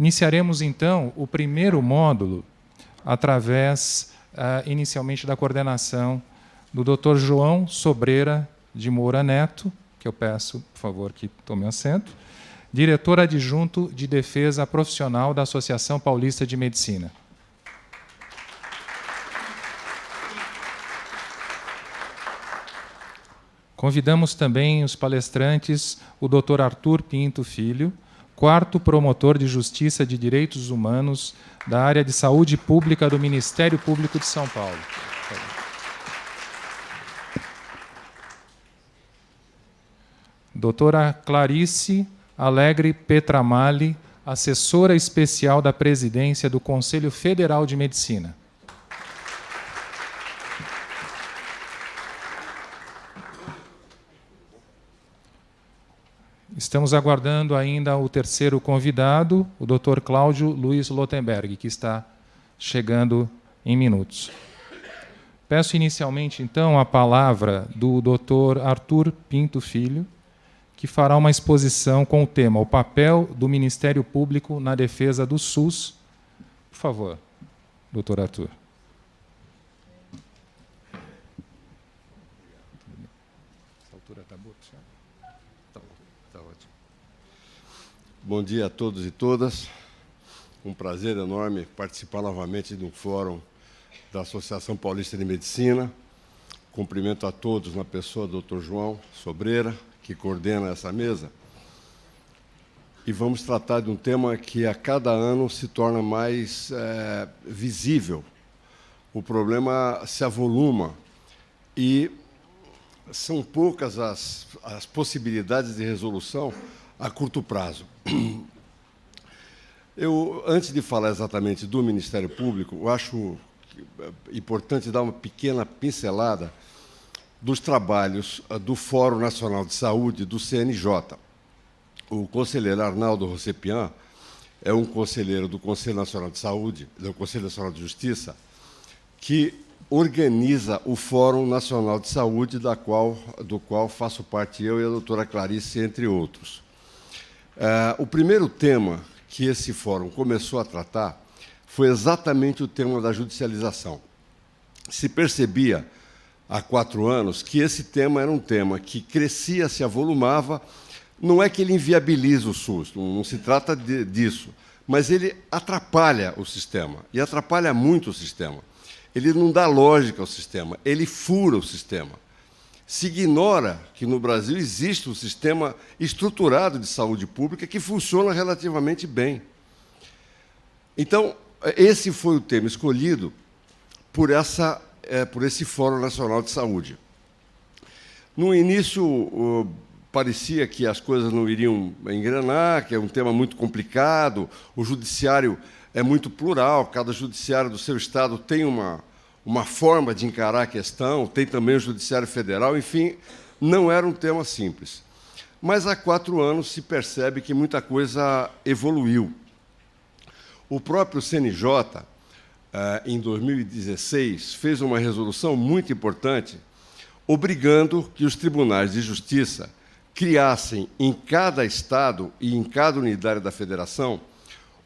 Iniciaremos, então, o primeiro módulo através, inicialmente, da coordenação do Dr. João Sobreira de Moura Neto, que eu peço, por favor, que tome assento, diretor adjunto de Defesa Profissional da Associação Paulista de Medicina. Convidamos também os palestrantes, o Dr. Arthur Pinto Filho, 4º promotor de Justiça de Direitos Humanos da área de Saúde Pública do Ministério Público de São Paulo. Doutora Clarice Alegre Petramali, assessora especial da Presidência do Conselho Federal de Medicina. Estamos aguardando ainda o terceiro convidado, o Dr. Cláudio Luiz Lotenberg, que está chegando em minutos. Peço inicialmente, então, a palavra do Dr. Arthur Pinto Filho, que fará uma exposição com o tema O papel do Ministério Público na defesa do SUS. Por favor, Dr. Arthur. Essa altura está boa, senhor? Tá ótimo. Bom dia a todos e todas. Um prazer enorme participar novamente de um fórum da Associação Paulista de Medicina. Cumprimento a todos na pessoa do Dr. João Sobreira, que coordena essa mesa. E vamos tratar de um tema que a cada ano se torna mais visível. O problema se avoluma e são poucas as possibilidades de resolução a curto prazo. Antes de falar exatamente do Ministério Público, eu acho importante dar uma pequena pincelada dos trabalhos do Fórum Nacional de Saúde do CNJ. O conselheiro Arnaldo Rossepian é um conselheiro do Conselho Nacional de Saúde, do Conselho Nacional de Justiça, que organiza o Fórum Nacional de Saúde, do qual faço parte eu e a doutora Clarice, entre outros. O primeiro tema que esse fórum começou a tratar foi exatamente o tema da judicialização. Se percebia, há 4 anos, que esse tema era um tema que crescia, se avolumava. Não é que ele inviabiliza o SUS, não se trata disso, mas ele atrapalha o sistema, e atrapalha muito o sistema. Ele não dá lógica ao sistema, ele fura o sistema. Se ignora que no Brasil existe um sistema estruturado de saúde pública que funciona relativamente bem. Então, esse foi o tema escolhido por esse Fórum Nacional de Saúde. No início, parecia que as coisas não iriam engrenar, que é um tema muito complicado, o judiciário é muito plural, cada judiciário do seu estado tem uma forma de encarar a questão, tem também o Judiciário Federal, enfim, não era um tema simples. Mas há 4 anos se percebe que muita coisa evoluiu. O próprio CNJ, em 2016, fez uma resolução muito importante, obrigando que os tribunais de justiça criassem em cada estado e em cada unidade da federação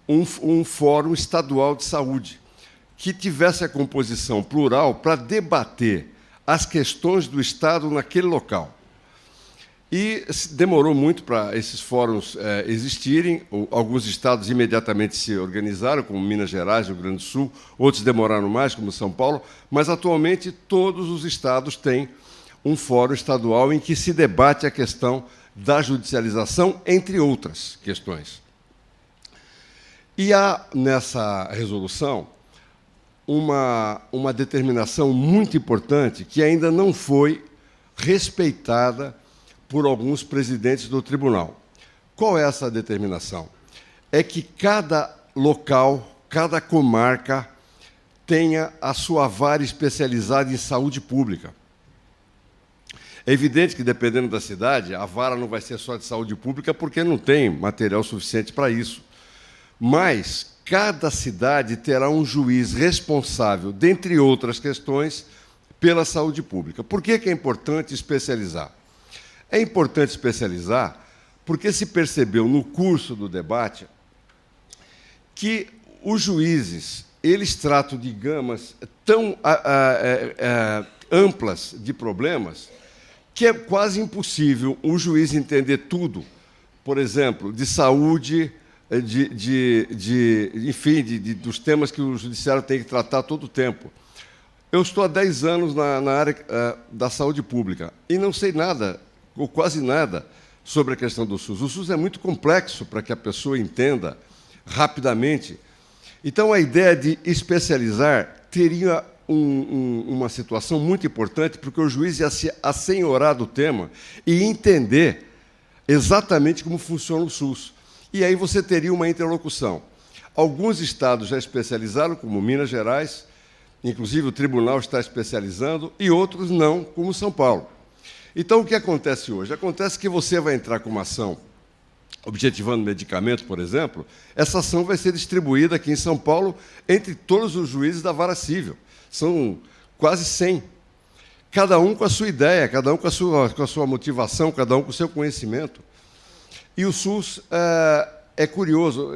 um fórum estadual de saúde, que tivesse a composição plural para debater as questões do Estado naquele local. E demorou muito para esses fóruns existirem. Alguns estados imediatamente se organizaram, como Minas Gerais, Rio Grande do Sul, outros demoraram mais, como São Paulo, mas, atualmente, todos os estados têm um fórum estadual em que se debate a questão da judicialização, entre outras questões. E há, nessa resolução, uma determinação muito importante que ainda não foi respeitada por alguns presidentes do tribunal. Qual é essa determinação? É que cada local, cada comarca, tenha a sua vara especializada em saúde pública. É evidente que, dependendo da cidade, a vara não vai ser só de saúde pública, porque não tem material suficiente para isso. Mas cada cidade terá um juiz responsável, dentre outras questões, pela saúde pública. Por que é importante especializar? É importante especializar porque se percebeu no curso do debate que os juízes eles tratam de gamas tão amplas de problemas que é quase impossível um juiz entender tudo, por exemplo, de saúde, enfim, dos temas que o judiciário tem que tratar todo o tempo. Eu estou há 10 anos na área da saúde pública e não sei nada, ou quase nada, sobre a questão do SUS. O SUS é muito complexo para que a pessoa entenda rapidamente. Então, a ideia de especializar teria uma situação muito importante, porque o juiz ia se assenhorar do tema e entender exatamente como funciona o SUS. E aí você teria uma interlocução. Alguns estados já especializaram, como Minas Gerais, inclusive o tribunal está especializando, e outros não, como São Paulo. Então, o que acontece hoje? Acontece que você vai entrar com uma ação objetivando medicamento, por exemplo, essa ação vai ser distribuída aqui em São Paulo entre todos os juízes da vara civil. São quase 100. Cada um com a sua ideia, cada um com a sua motivação, cada um com o seu conhecimento. E o SUS é curioso.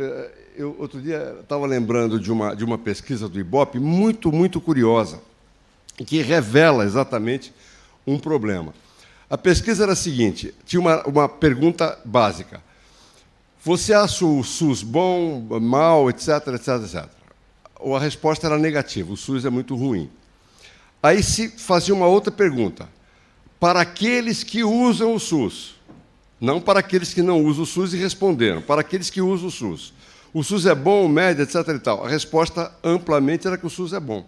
Eu, outro dia, estava lembrando de uma pesquisa do IBOP muito, muito curiosa, que revela exatamente um problema. A pesquisa era a seguinte, tinha uma pergunta básica. Você acha o SUS bom, mal, etc., etc., etc.? A resposta era negativa, o SUS é muito ruim. Aí se fazia uma outra pergunta. Para aqueles que usam o SUS, não para aqueles que não usam o SUS, e responderam, para aqueles que usam o SUS é bom, médio, etc. e tal. A resposta amplamente era que o SUS é bom.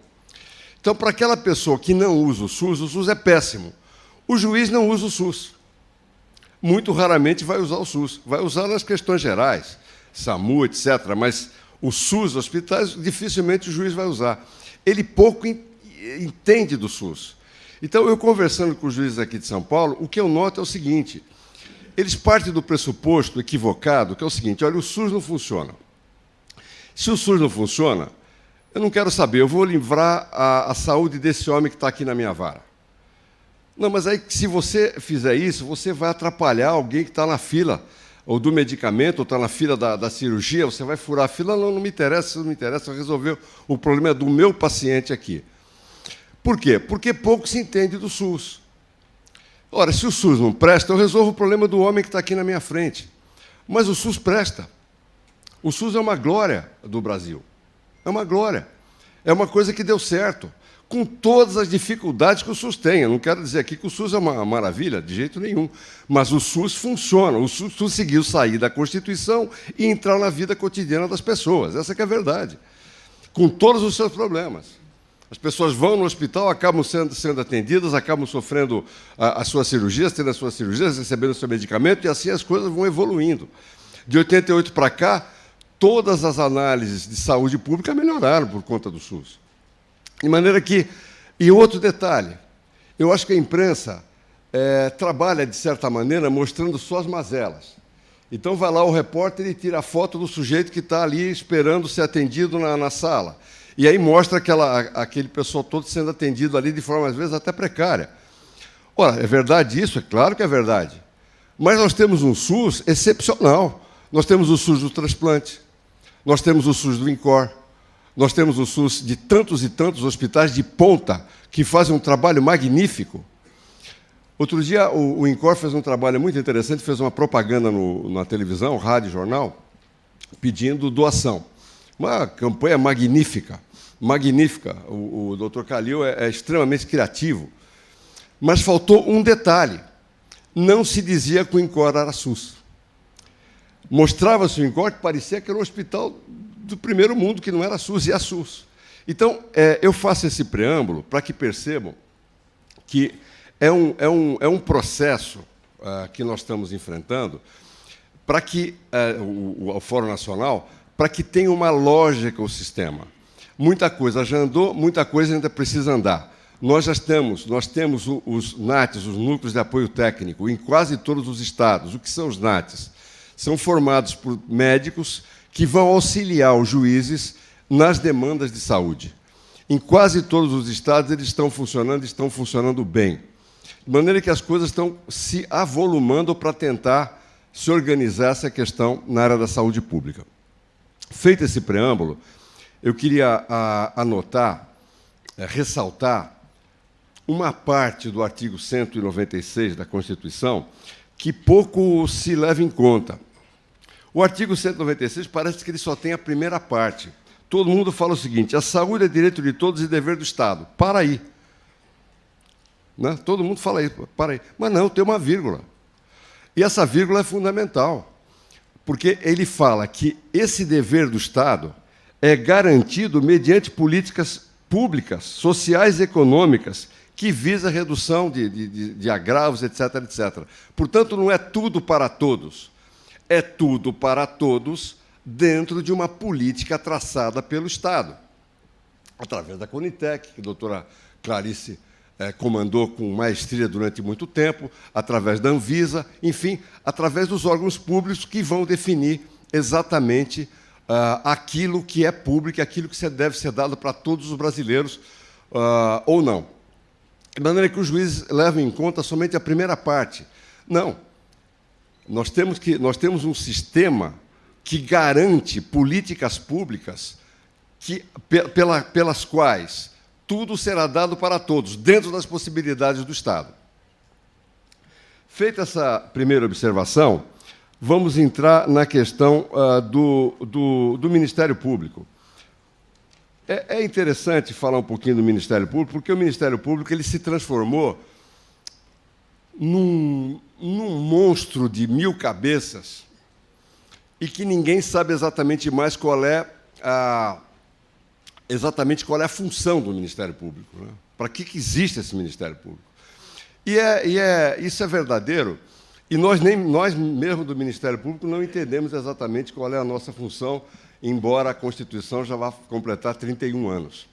Então, para aquela pessoa que não usa o SUS é péssimo. O juiz não usa o SUS. Muito raramente vai usar o SUS. Vai usar nas questões gerais, SAMU, etc. Mas o SUS, hospitais, dificilmente o juiz vai usar. Ele pouco entende do SUS. Então, eu conversando com os juízes aqui de São Paulo, o que eu noto é o seguinte, eles partem do pressuposto equivocado, que é o seguinte, olha, o SUS não funciona. Se o SUS não funciona, eu não quero saber, eu vou livrar a saúde desse homem que está aqui na minha vara. Não, mas aí, se você fizer isso, você vai atrapalhar alguém que está na fila, ou do medicamento, ou está na fila da cirurgia, você vai furar a fila, não me interessa, não me interessa, resolver o problema do meu paciente aqui. Por quê? Porque pouco se entende do SUS. Ora, se o SUS não presta, eu resolvo o problema do homem que está aqui na minha frente. Mas o SUS presta. O SUS é uma glória do Brasil. É uma glória. É uma coisa que deu certo, com todas as dificuldades que o SUS tem. Eu não quero dizer aqui que o SUS é uma maravilha, de jeito nenhum. Mas o SUS funciona. O SUS conseguiu sair da Constituição e entrar na vida cotidiana das pessoas. Essa que é a verdade. Com todos os seus problemas. As pessoas vão no hospital, acabam sendo atendidas, acabam sofrendo as suas cirurgias, tendo as suas cirurgias, recebendo o seu medicamento, e assim as coisas vão evoluindo. De 88 para cá, todas as análises de saúde pública melhoraram por conta do SUS. De maneira que... E outro detalhe, eu acho que a imprensa trabalha, de certa maneira, mostrando só as mazelas. Então, vai lá o repórter e tira a foto do sujeito que está ali esperando ser atendido na sala. E aí mostra aquele pessoal todo sendo atendido ali de forma, às vezes, até precária. Ora, é verdade isso? É claro que é verdade. Mas nós temos um SUS excepcional. Nós temos o SUS do transplante, nós temos o SUS do INCOR, nós temos o SUS de tantos e tantos hospitais de ponta que fazem um trabalho magnífico. Outro dia, o INCOR fez um trabalho muito interessante, fez uma propaganda na televisão, rádio, jornal, pedindo doação. Uma campanha magnífica, magnífica. O Dr. Calil é extremamente criativo. Mas faltou um detalhe. Não se dizia que o INCOR era SUS. Mostrava-se o INCOR que parecia que era um hospital do primeiro mundo, que não era SUS, e é SUS. Então, eu faço esse preâmbulo para que percebam que é um processo que nós estamos enfrentando para que o Fórum Nacional, para que tenha uma lógica o sistema. Muita coisa já andou, muita coisa ainda precisa andar. Nós temos os NATs, os Núcleos de Apoio Técnico, em quase todos os estados. O que são os NATs? São formados por médicos que vão auxiliar os juízes nas demandas de saúde. Em quase todos os estados eles estão funcionando bem. De maneira que as coisas estão se avolumando para tentar se organizar essa questão na área da saúde pública. Feito esse preâmbulo, eu queria anotar, ressaltar uma parte do artigo 196 da Constituição que pouco se leva em conta. O artigo 196 parece que ele só tem a primeira parte. Todo mundo fala o seguinte: a saúde é direito de todos e dever do Estado. Para aí. Né? Todo mundo fala isso, para aí. Mas não, tem uma vírgula. E essa vírgula é fundamental, porque ele fala que esse dever do Estado é garantido mediante políticas públicas, sociais e econômicas, que visa a redução de agravos, etc., etc. Portanto, não é tudo para todos. É tudo para todos dentro de uma política traçada pelo Estado, através da Conitec, que a doutora Clarice comandou com maestria durante muito tempo, através da Anvisa, enfim, através dos órgãos públicos que vão definir exatamente aquilo que é público, aquilo que deve ser dado para todos os brasileiros ou não. De maneira que os juízes levam em conta somente a primeira parte. Não. Nós temos um sistema que garante políticas públicas pelas quais tudo será dado para todos, dentro das possibilidades do Estado. Feita essa primeira observação, vamos entrar na questão do Ministério Público. É interessante falar um pouquinho do Ministério Público, porque o Ministério Público ele se transformou num monstro de 1000 cabeças e que ninguém sabe exatamente mais qual é a função do Ministério Público. Né? Para que existe esse Ministério Público? Isso é verdadeiro, e nós mesmo do Ministério Público não entendemos exatamente qual é a nossa função, embora a Constituição já vá completar 31 anos.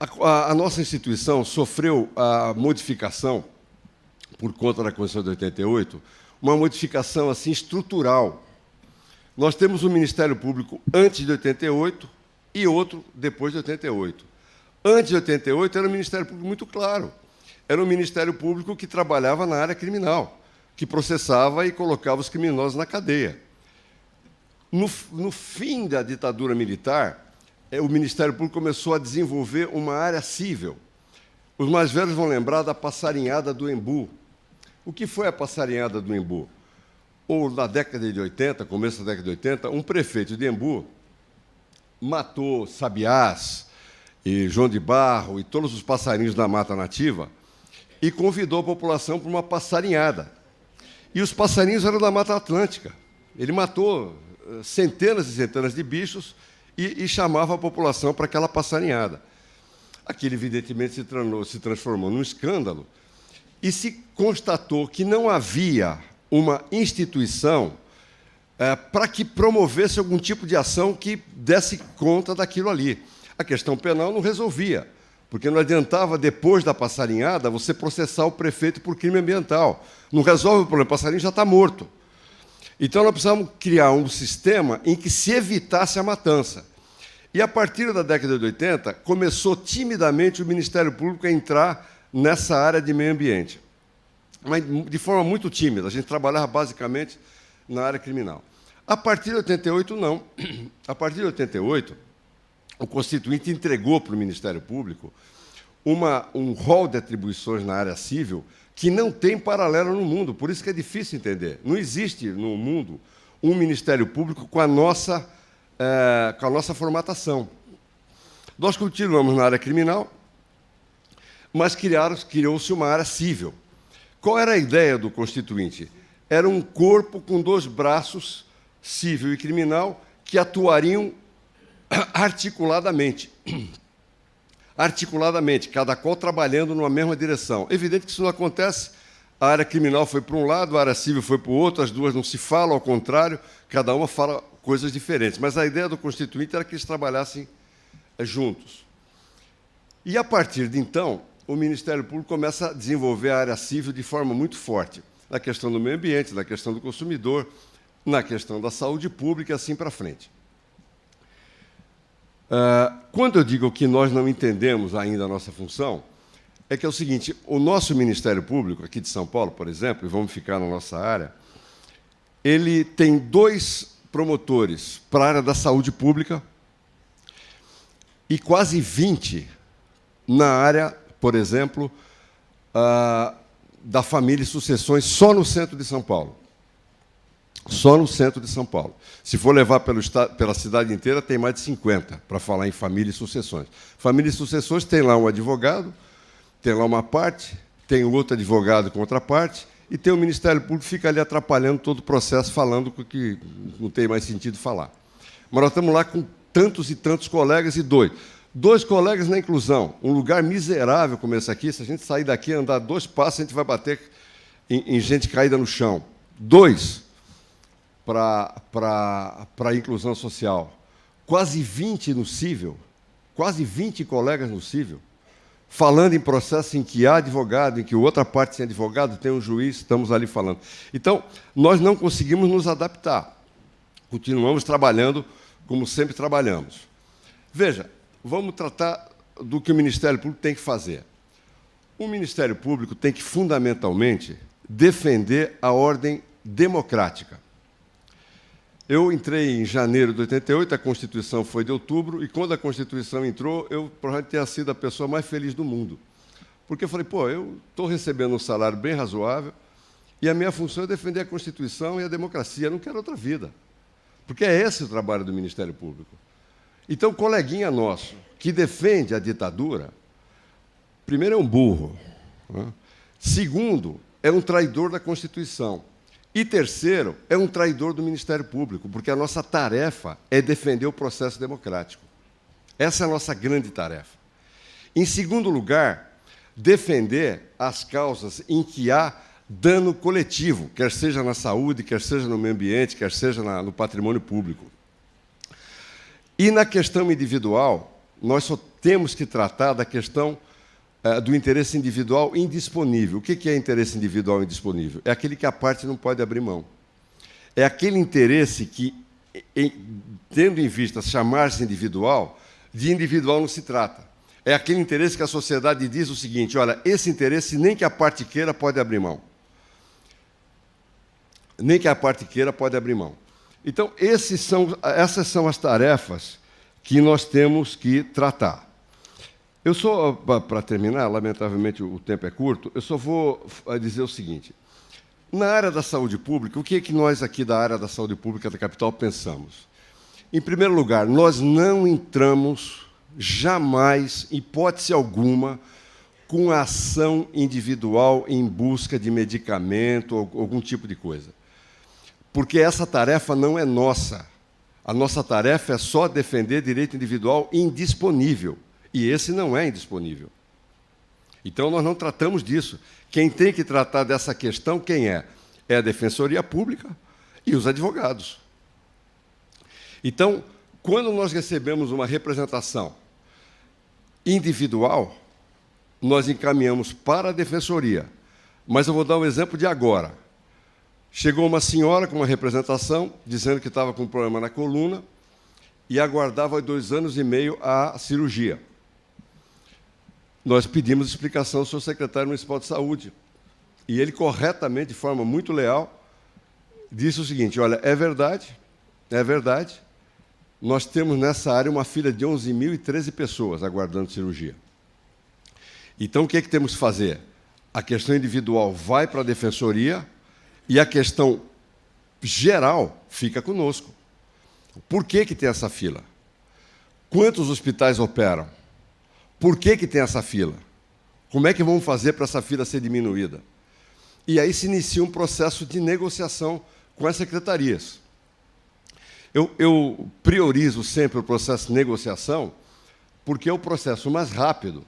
A nossa instituição sofreu a modificação, por conta da Constituição de 88, uma modificação assim estrutural. Nós temos um Ministério Público antes de 88 e outro depois de 88. Antes de 88 era um Ministério Público muito claro. Era um Ministério Público que trabalhava na área criminal, que processava e colocava os criminosos na cadeia. No fim da ditadura militar, o Ministério Público começou a desenvolver uma área cível. Os mais velhos vão lembrar da passarinhada do Embu. O que foi a passarinhada do Embu? Ou na década de 80, começo da década de 80, um prefeito de Embu matou sabiás e João de Barro e todos os passarinhos da mata nativa e convidou a população para uma passarinhada. E os passarinhos eram da Mata Atlântica. Ele matou centenas e centenas de bichos e chamava a população para aquela passarinhada. Aquilo, evidentemente, se transformou num escândalo e se constatou que não havia uma instituição para que promovesse algum tipo de ação que desse conta daquilo ali. A questão penal não resolvia, porque não adiantava, depois da passarinhada, você processar o prefeito por crime ambiental. Não resolve o problema, o passarinho já está morto. Então, nós precisamos criar um sistema em que se evitasse a matança. E, a partir da década de 80, começou timidamente o Ministério Público a entrar nessa área de meio ambiente. Mas de forma muito tímida. A gente trabalhava basicamente na área criminal. A partir de 88, não. A partir de 88, o Constituinte entregou para o Ministério Público um rol de atribuições na área civil que não tem paralelo no mundo. Por isso que é difícil entender. Não existe no mundo um Ministério Público com a nossa formatação. Nós continuamos na área criminal, mas criou-se uma área civil. Qual era a ideia do Constituinte? Era um corpo com 2 braços, civil e criminal, que atuariam articuladamente. Articuladamente, cada qual trabalhando numa mesma direção. Evidente que isso não acontece. A área criminal foi para um lado, a área civil foi para o outro, as duas não se falam, ao contrário, cada uma fala coisas diferentes. Mas a ideia do Constituinte era que eles trabalhassem juntos. E, a partir de então, o Ministério Público começa a desenvolver a área civil de forma muito forte, na questão do meio ambiente, na questão do consumidor, na questão da saúde pública e assim para frente. Quando eu digo que nós não entendemos ainda a nossa função, é que é o seguinte: o nosso Ministério Público, aqui de São Paulo, por exemplo, e vamos ficar na nossa área, ele tem 2 promotores para a área da saúde pública e quase 20 na área, por exemplo, da família e sucessões, só no centro de São Paulo. Só no centro de São Paulo. Se for levar pela cidade inteira, tem mais de 50 para falar em família e sucessões. Família e sucessões tem lá um advogado, tem lá uma parte, tem outro advogado com outra parte, e tem o Ministério Público que fica ali atrapalhando todo o processo, falando o que não tem mais sentido falar. Mas nós estamos lá com tantos e tantos colegas e dois colegas na inclusão. Um lugar miserável como esse aqui, se a gente sair daqui e andar 2 passos, a gente vai bater em gente caída no chão. 2 para a inclusão social. Quase 20 no cível, quase 20 colegas no cível, falando em processo em que há advogado, em que outra parte tem advogado, tem um juiz, estamos ali falando. Então, nós não conseguimos nos adaptar. Continuamos trabalhando como sempre trabalhamos. Veja, vamos tratar do que o Ministério Público tem que fazer. O Ministério Público tem que, fundamentalmente, defender a ordem democrática. Eu entrei em janeiro de 88, a Constituição foi de outubro, e quando a Constituição entrou, eu provavelmente tenha sido a pessoa mais feliz do mundo. Porque eu falei, pô, eu estou recebendo um salário bem razoável, e a minha função é defender a Constituição e a democracia, eu não quero outra vida. Porque é esse o trabalho do Ministério Público. Então, o coleguinha nosso, que defende a ditadura, primeiro é um burro, né? Segundo, é um traidor da Constituição. E terceiro, é um traidor do Ministério Público, porque a nossa tarefa é defender o processo democrático. Essa é a nossa grande tarefa. Em segundo lugar, defender as causas em que há dano coletivo, quer seja na saúde, quer seja no meio ambiente, quer seja no patrimônio público. E na questão individual, nós só temos que tratar da questão do interesse individual indisponível. O que é interesse individual indisponível? É aquele que a parte não pode abrir mão. É aquele interesse que, tendo em vista chamar-se individual, de individual não se trata. É aquele interesse que a sociedade diz o seguinte, olha, esse interesse nem que a parte queira pode abrir mão. Nem que a parte queira pode abrir mão. Então, essas são as tarefas que nós temos que tratar. Eu só, para terminar, lamentavelmente o tempo é curto, eu só vou dizer o seguinte. Na área da saúde pública, o que é que nós aqui da área da saúde pública da capital pensamos? Em primeiro lugar, nós não entramos jamais, hipótese alguma, com ação individual em busca de medicamento ou algum tipo de coisa. Porque essa tarefa não é nossa. A nossa tarefa é só defender direito individual indisponível. E esse não é indisponível. Então, nós não tratamos disso. Quem tem que tratar dessa questão, quem é? É a Defensoria Pública e os advogados. Então, quando nós recebemos uma representação individual, nós encaminhamos para a Defensoria. Mas eu vou dar um exemplo de agora. Chegou uma senhora com uma representação, dizendo que estava com um problema na coluna e aguardava 2 anos e meio a cirurgia. Nós pedimos explicação ao seu secretário municipal de saúde. E ele, corretamente, de forma muito leal, disse o seguinte, olha, é verdade, nós temos nessa área uma fila de 11.013 pessoas aguardando cirurgia. Então, o que é que temos que fazer? A questão individual vai para a Defensoria e a questão geral fica conosco. Por que tem essa fila? Quantos hospitais operam? Por que tem essa fila? Como é que vamos fazer para essa fila ser diminuída? E aí se inicia um processo de negociação com as secretarias. Eu priorizo sempre o processo de negociação porque é o processo mais rápido.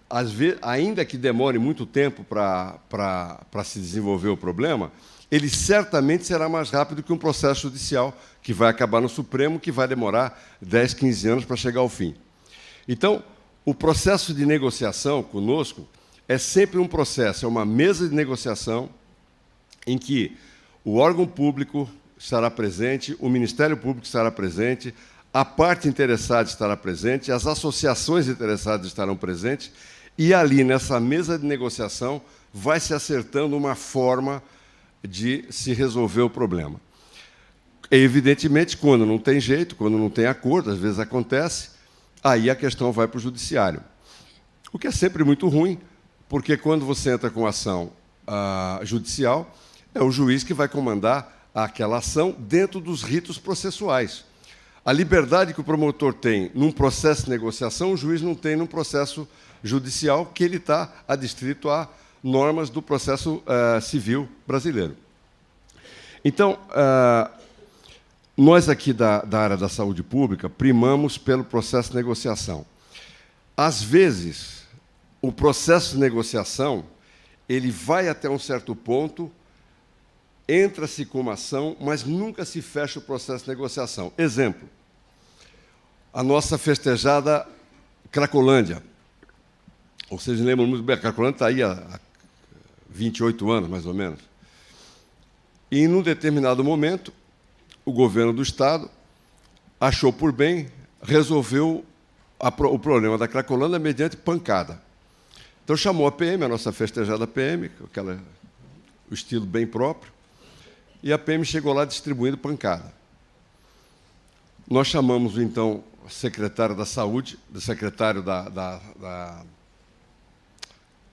Às vezes, ainda que demore muito tempo para se desenvolver o problema, ele certamente será mais rápido que um processo judicial que vai acabar no Supremo, que vai demorar 10, 15 anos para chegar ao fim. Então, o processo de negociação conosco é sempre um processo, é uma mesa de negociação em que o órgão público estará presente, o Ministério Público estará presente, a parte interessada estará presente, as associações interessadas estarão presentes, e ali, nessa mesa de negociação, vai se acertando uma forma de se resolver o problema. evidentemente, quando não tem jeito, quando não tem acordo, às vezes acontece, aí a questão vai para o judiciário. O que é sempre muito ruim, porque quando você entra com ação judicial, é o juiz que vai comandar aquela ação dentro dos ritos processuais. A liberdade que o promotor tem num processo de negociação, o juiz não tem num processo judicial, que ele está adstrito a normas do processo civil brasileiro. Então, nós aqui da área da saúde pública primamos pelo processo de negociação. Às vezes, o processo de negociação ele vai até um certo ponto, entra-se com uma ação, mas nunca se fecha o processo de negociação. Exemplo, a nossa festejada Cracolândia. Vocês lembram muito bem, a Cracolândia está aí há 28 anos, mais ou menos. E, num determinado momento, o governo do Estado achou por bem, resolveu o problema da Cracolândia mediante pancada. Então, chamou a PM, a nossa festejada PM, o estilo bem próprio, e a PM chegou lá distribuindo pancada. Nós chamamos, então, o secretário da Saúde, o secretário da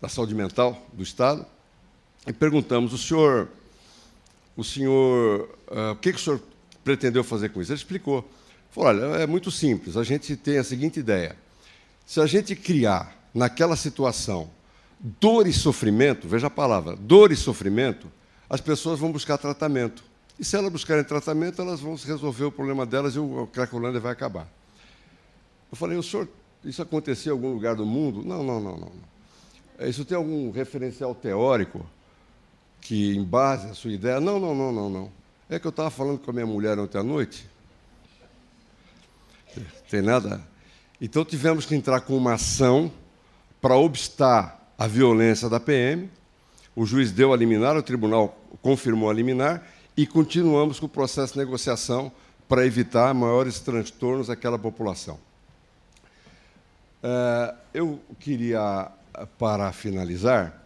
Saúde Mental do Estado, e perguntamos, o que o senhor pretendeu fazer com isso? Ele explicou. Falou, olha, é muito simples, a gente tem a seguinte ideia. Se a gente criar, naquela situação, dor e sofrimento, veja a palavra, dor e sofrimento, as pessoas vão buscar tratamento. E se elas buscarem tratamento, elas vão resolver o problema delas e a Cracolândia vai acabar. Eu falei, isso aconteceu em algum lugar do mundo? Não. Isso tem algum referencial teórico que embase a sua ideia? Não. É que eu estava falando com a minha mulher ontem à noite. Tem nada? Então, tivemos que entrar com uma ação para obstar a violência da PM. O juiz deu a liminar, o tribunal confirmou a liminar e continuamos com o processo de negociação para evitar maiores transtornos àquela população. Eu queria, para finalizar,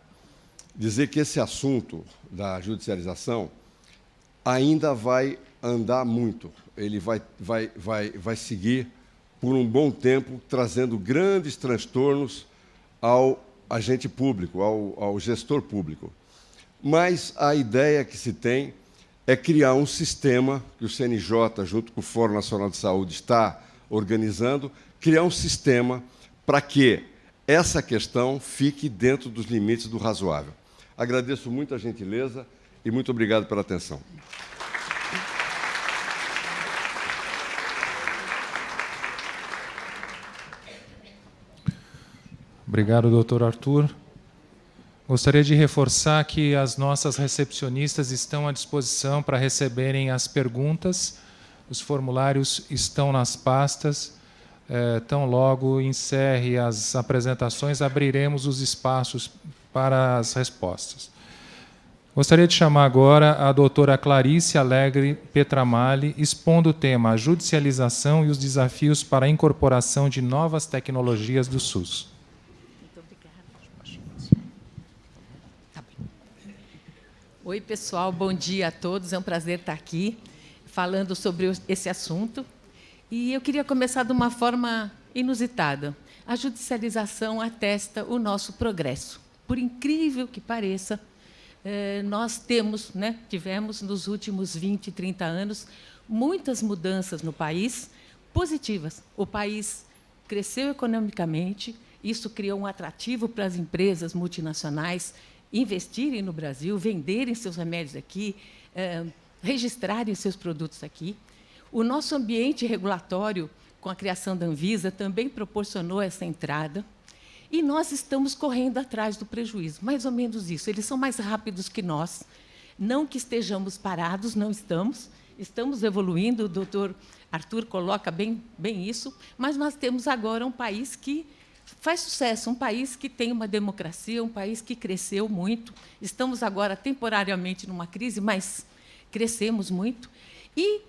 dizer que esse assunto da judicialização ainda vai andar muito. Ele vai seguir por um bom tempo, trazendo grandes transtornos ao agente público, ao gestor público. Mas a ideia que se tem é criar um sistema, que o CNJ, junto com o Fórum Nacional de Saúde, está organizando, criar um sistema para que essa questão fique dentro dos limites do razoável. Agradeço muito a gentileza e muito obrigado pela atenção. Obrigado, doutor Arthur. Gostaria de reforçar que as nossas recepcionistas estão à disposição para receberem as perguntas. Os formulários estão nas pastas. Tão logo encerre as apresentações, abriremos os espaços para as respostas. Gostaria de chamar agora a doutora Clarice Alegre Petramalli, expondo o tema: a judicialização e os desafios para a incorporação de novas tecnologias do SUS. Oi, pessoal, bom dia a todos. É um prazer estar aqui falando sobre esse assunto. E eu queria começar de uma forma inusitada. A judicialização atesta o nosso progresso. Por incrível que pareça, nós tivemos nos últimos 20, 30 anos muitas mudanças no país positivas. O país cresceu economicamente, isso criou um atrativo para as empresas multinacionais investirem no Brasil, venderem seus remédios aqui, registrarem seus produtos aqui. O nosso ambiente regulatório, com a criação da Anvisa, também proporcionou essa entrada. E nós estamos correndo atrás do prejuízo, mais ou menos isso. Eles são mais rápidos que nós. Não que estejamos parados, não estamos. Estamos evoluindo, o doutor Arthur coloca bem isso, mas nós temos agora um país que faz sucesso, um país que tem uma democracia, um país que cresceu muito. Estamos agora temporariamente numa crise, mas crescemos muito. E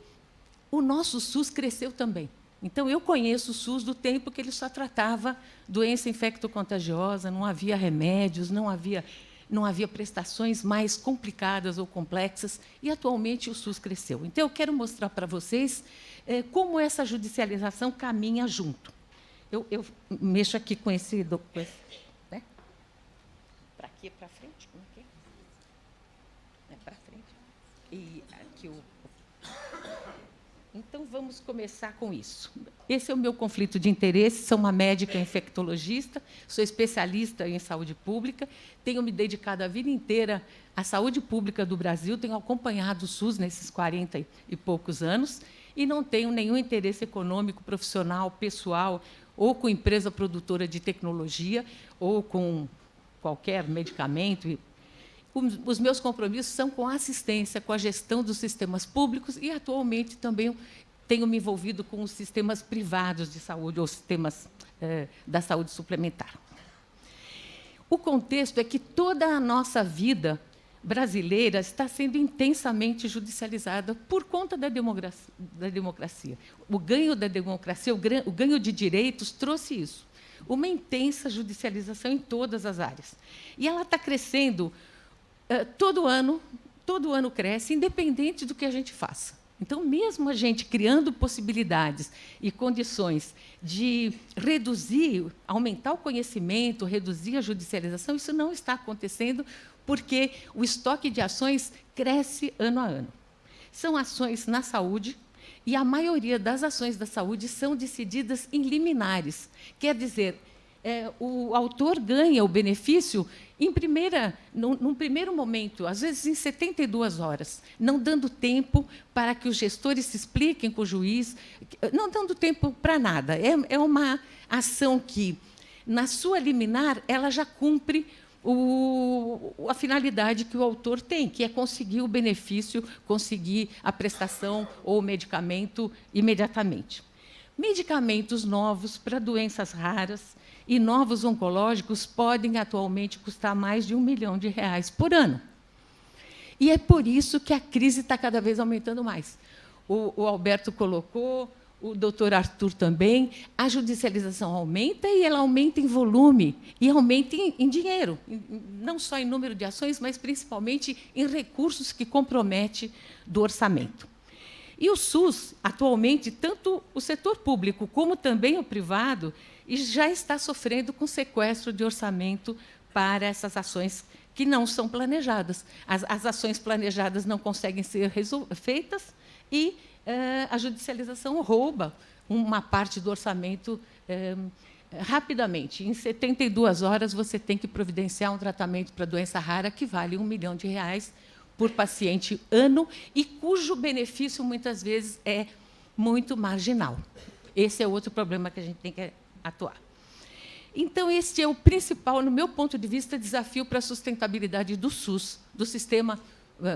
o nosso SUS cresceu também. Então, eu conheço o SUS do tempo que ele só tratava doença infectocontagiosa, não havia remédios, não havia não havia prestações mais complicadas ou complexas, e atualmente o SUS cresceu. Então, eu quero mostrar para vocês como essa judicialização caminha junto. Eu mexo aqui com esse documento, né? Para aqui, para frente? Como é que é? Para frente. E aqui Então, vamos começar com isso. Esse é o meu conflito de interesse, sou uma médica infectologista, sou especialista em saúde pública, tenho me dedicado a vida inteira à saúde pública do Brasil, tenho acompanhado o SUS nesses 40 e poucos anos, e não tenho nenhum interesse econômico, profissional, pessoal, ou com empresa produtora de tecnologia, ou com qualquer medicamento. Os meus compromissos são com a assistência, com a gestão dos sistemas públicos e, atualmente, também tenho me envolvido com os sistemas privados de saúde, ou sistemas da saúde suplementar. O contexto é que toda a nossa vida brasileira está sendo intensamente judicializada por conta da democracia. O ganho da democracia, o ganho de direitos trouxe isso, uma intensa judicialização em todas as áreas. E ela está crescendo todo ano cresce, independente do que a gente faça. Então, mesmo a gente criando possibilidades e condições de reduzir, aumentar o conhecimento, reduzir a judicialização, isso não está acontecendo porque o estoque de ações cresce ano a ano. São ações na saúde, e a maioria das ações da saúde são decididas em liminares. Quer dizer, o autor ganha o benefício num primeiro momento, às vezes em 72 horas, não dando tempo para que os gestores se expliquem com o juiz, não dando tempo para nada. É uma ação que, na sua liminar, ela já cumpre a finalidade que o autor tem, que é conseguir o benefício, conseguir a prestação ou o medicamento imediatamente. Medicamentos novos para doenças raras e novos oncológicos podem, atualmente, custar mais de R$1 milhão por ano. E é por isso que a crise está cada vez aumentando mais. O Alberto colocou, o doutor Arthur também, a judicialização aumenta, e ela aumenta em volume, e aumenta em dinheiro, não só em número de ações, mas, principalmente, em recursos que comprometem do orçamento. E o SUS, atualmente, tanto o setor público como também o privado, já está sofrendo com sequestro de orçamento para essas ações que não são planejadas. As ações planejadas não conseguem ser feitas e a judicialização rouba uma parte do orçamento rapidamente. Em 72 horas, você tem que providenciar um tratamento para doença rara que vale R$1 milhão por paciente ano e cujo benefício, muitas vezes, é muito marginal. Esse é outro problema que a gente tem que atuar. Então, esse é o principal, no meu ponto de vista, desafio para a sustentabilidade do SUS, do sistema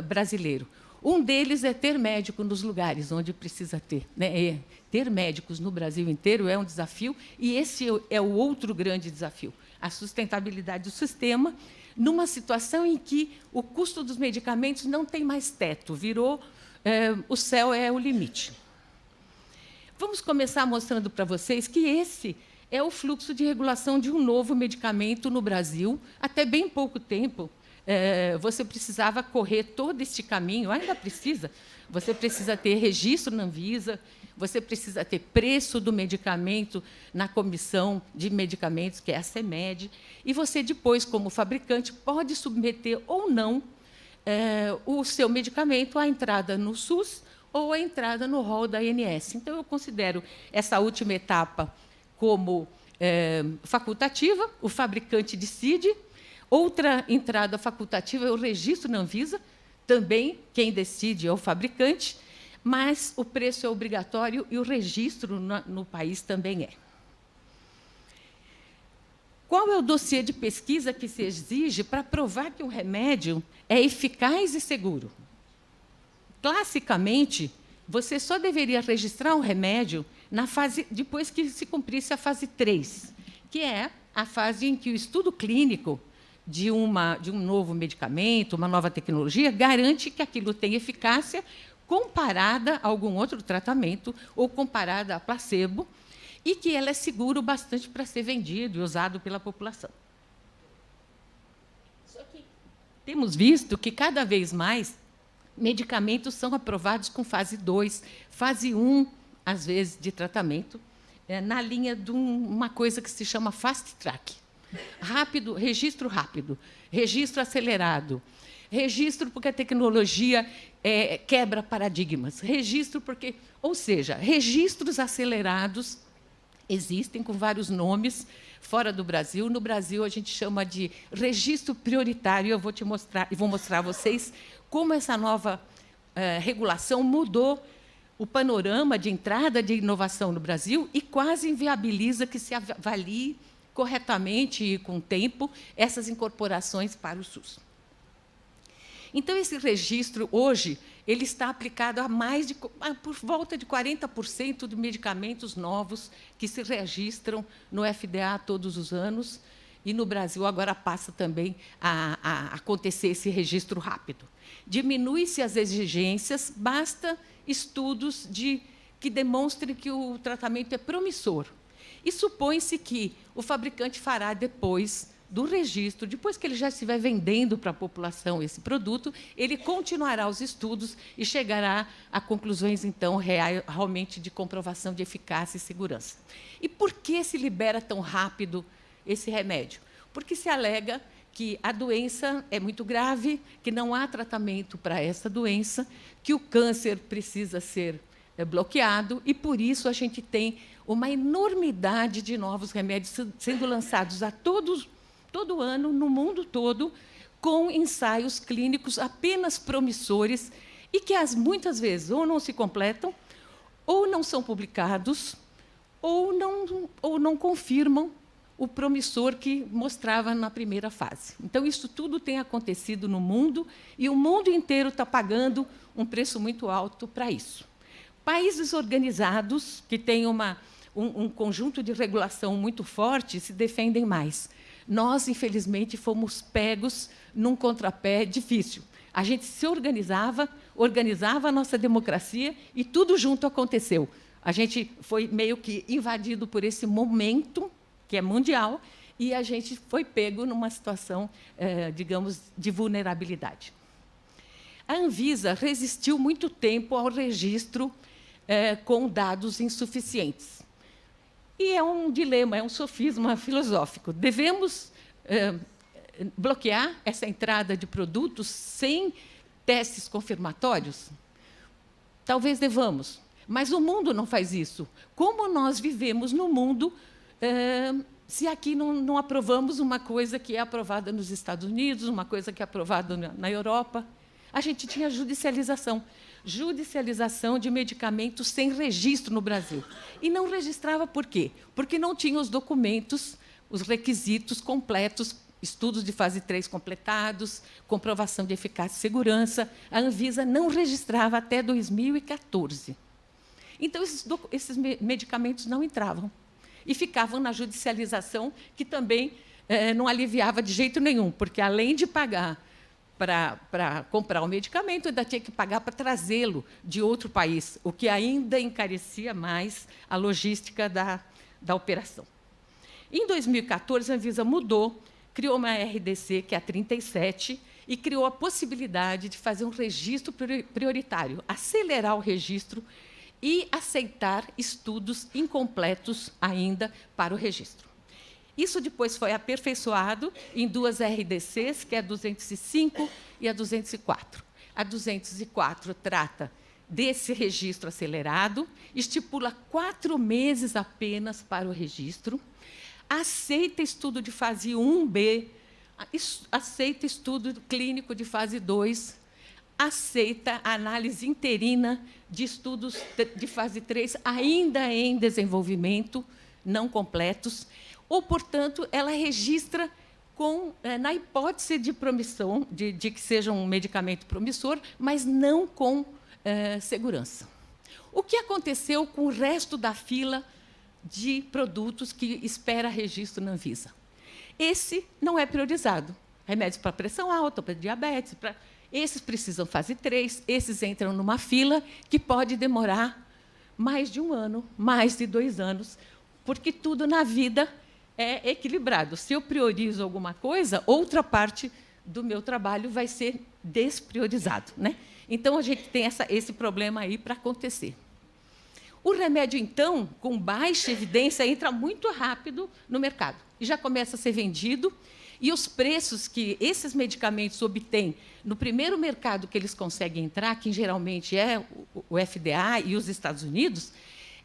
brasileiro. Um deles é ter médico nos lugares onde precisa ter. Né? Ter médicos no Brasil inteiro é um desafio, e esse é o outro grande desafio, a sustentabilidade do sistema, numa situação em que o custo dos medicamentos não tem mais teto, o céu é o limite. Vamos começar mostrando para vocês que esse é o fluxo de regulação de um novo medicamento no Brasil. Até bem pouco tempo, você precisava correr todo este caminho, ainda precisa. Você precisa ter registro na Anvisa, você precisa ter preço do medicamento na Comissão de Medicamentos, que é a CMED, e você, depois, como fabricante, pode submeter ou não o seu medicamento à entrada no SUS ou à entrada no rol da ANS. Então, eu considero essa última etapa como facultativa, o fabricante decide. Outra entrada facultativa é o registro na Anvisa, também quem decide é o fabricante, mas o preço é obrigatório e o registro no país também é. Qual é o dossiê de pesquisa que se exige para provar que um remédio é eficaz e seguro? Classicamente, você só deveria registrar um remédio depois que se cumprisse a fase 3, que é a fase em que o estudo clínico de um novo medicamento, uma nova tecnologia, garante que aquilo tem eficácia comparada a algum outro tratamento ou comparada a placebo, e que ela é segura o bastante para ser vendido e usado pela população. Só que, temos visto que, cada vez mais, medicamentos são aprovados com fase 2, fase 1, às vezes, de tratamento, na linha de uma coisa que se chama fast track. Registro rápido, registro acelerado, registro porque a tecnologia quebra paradigmas, registro porque... Ou seja, registros acelerados existem com vários nomes fora do Brasil. No Brasil, a gente chama de registro prioritário. Eu vou te mostrar, e vou mostrar a vocês como essa nova regulação mudou o panorama de entrada de inovação no Brasil e quase inviabiliza que se avalie corretamente e com tempo essas incorporações para o SUS. Então, esse registro, hoje, ele está aplicado por volta de 40% de medicamentos novos que se registram no FDA todos os anos, e no Brasil agora passa também a acontecer esse registro rápido. Diminui-se as exigências, basta estudos que demonstrem que o tratamento é promissor. E supõe-se que o fabricante fará depois do registro, depois que ele já estiver vendendo para a população esse produto, ele continuará os estudos e chegará a conclusões, então, realmente de comprovação de eficácia e segurança. E por que se libera tão rápido esse remédio? Porque se alega que a doença é muito grave, que não há tratamento para essa doença, que o câncer precisa ser bloqueado, e, por isso, a gente tem uma enormidade de novos remédios sendo lançados todo ano, no mundo todo, com ensaios clínicos apenas promissores e que, muitas vezes, ou não se completam, ou não são publicados, ou não confirmam o promissor que mostrava na primeira fase. Então, isso tudo tem acontecido no mundo e o mundo inteiro está pagando um preço muito alto para isso. Países organizados, que têm um conjunto de regulação muito forte, se defendem mais. Nós, infelizmente, fomos pegos num contrapé difícil. A gente se organizava a nossa democracia e tudo junto aconteceu. A gente foi meio que invadido por esse momento, que é mundial, e a gente foi pego numa situação, digamos, de vulnerabilidade. A Anvisa resistiu muito tempo ao registro com dados insuficientes. E é um dilema, é um sofisma filosófico. Devemos bloquear essa entrada de produtos sem testes confirmatórios? Talvez devamos, mas o mundo não faz isso. Como nós vivemos no mundo se aqui não aprovamos uma coisa que é aprovada nos Estados Unidos, uma coisa que é aprovada na Europa? A gente tinha judicialização de medicamentos sem registro no Brasil. E não registrava por quê? Porque não tinha os documentos, os requisitos completos, estudos de fase 3 completados, comprovação de eficácia e segurança. A Anvisa não registrava até 2014. Então, esses medicamentos não entravam. E ficavam na judicialização, que também não aliviava de jeito nenhum, porque, além de pagar para comprar o medicamento, ainda tinha que pagar para trazê-lo de outro país, o que ainda encarecia mais a logística da operação. Em 2014, a Anvisa mudou, criou uma RDC, que é a 37, e criou a possibilidade de fazer um registro prioritário, acelerar o registro e aceitar estudos incompletos ainda para o registro. Isso depois foi aperfeiçoado em duas RDCs, que é a 205 e a 204. A 204 trata desse registro acelerado, estipula 4 meses apenas para o registro, aceita estudo de fase 1B, aceita estudo clínico de fase 2, aceita a análise interina de estudos de fase 3, ainda em desenvolvimento, não completos, ou, portanto, ela registra na hipótese de promissão, de que seja um medicamento promissor, mas não com segurança. O que aconteceu com o resto da fila de produtos que espera registro na Anvisa? Esse não é priorizado. Remédios para pressão alta, para diabetes, esses precisam fase 3, esses entram numa fila que pode demorar mais de 1 ano, mais de 2 anos, porque tudo na vida é equilibrado. Se eu priorizo alguma coisa, outra parte do meu trabalho vai ser despriorizado, né? Então, a gente tem esse problema aí para acontecer. O remédio, então, com baixa evidência, entra muito rápido no mercado e já começa a ser vendido. E os preços que esses medicamentos obtêm no primeiro mercado que eles conseguem entrar, que geralmente é o FDA e os Estados Unidos,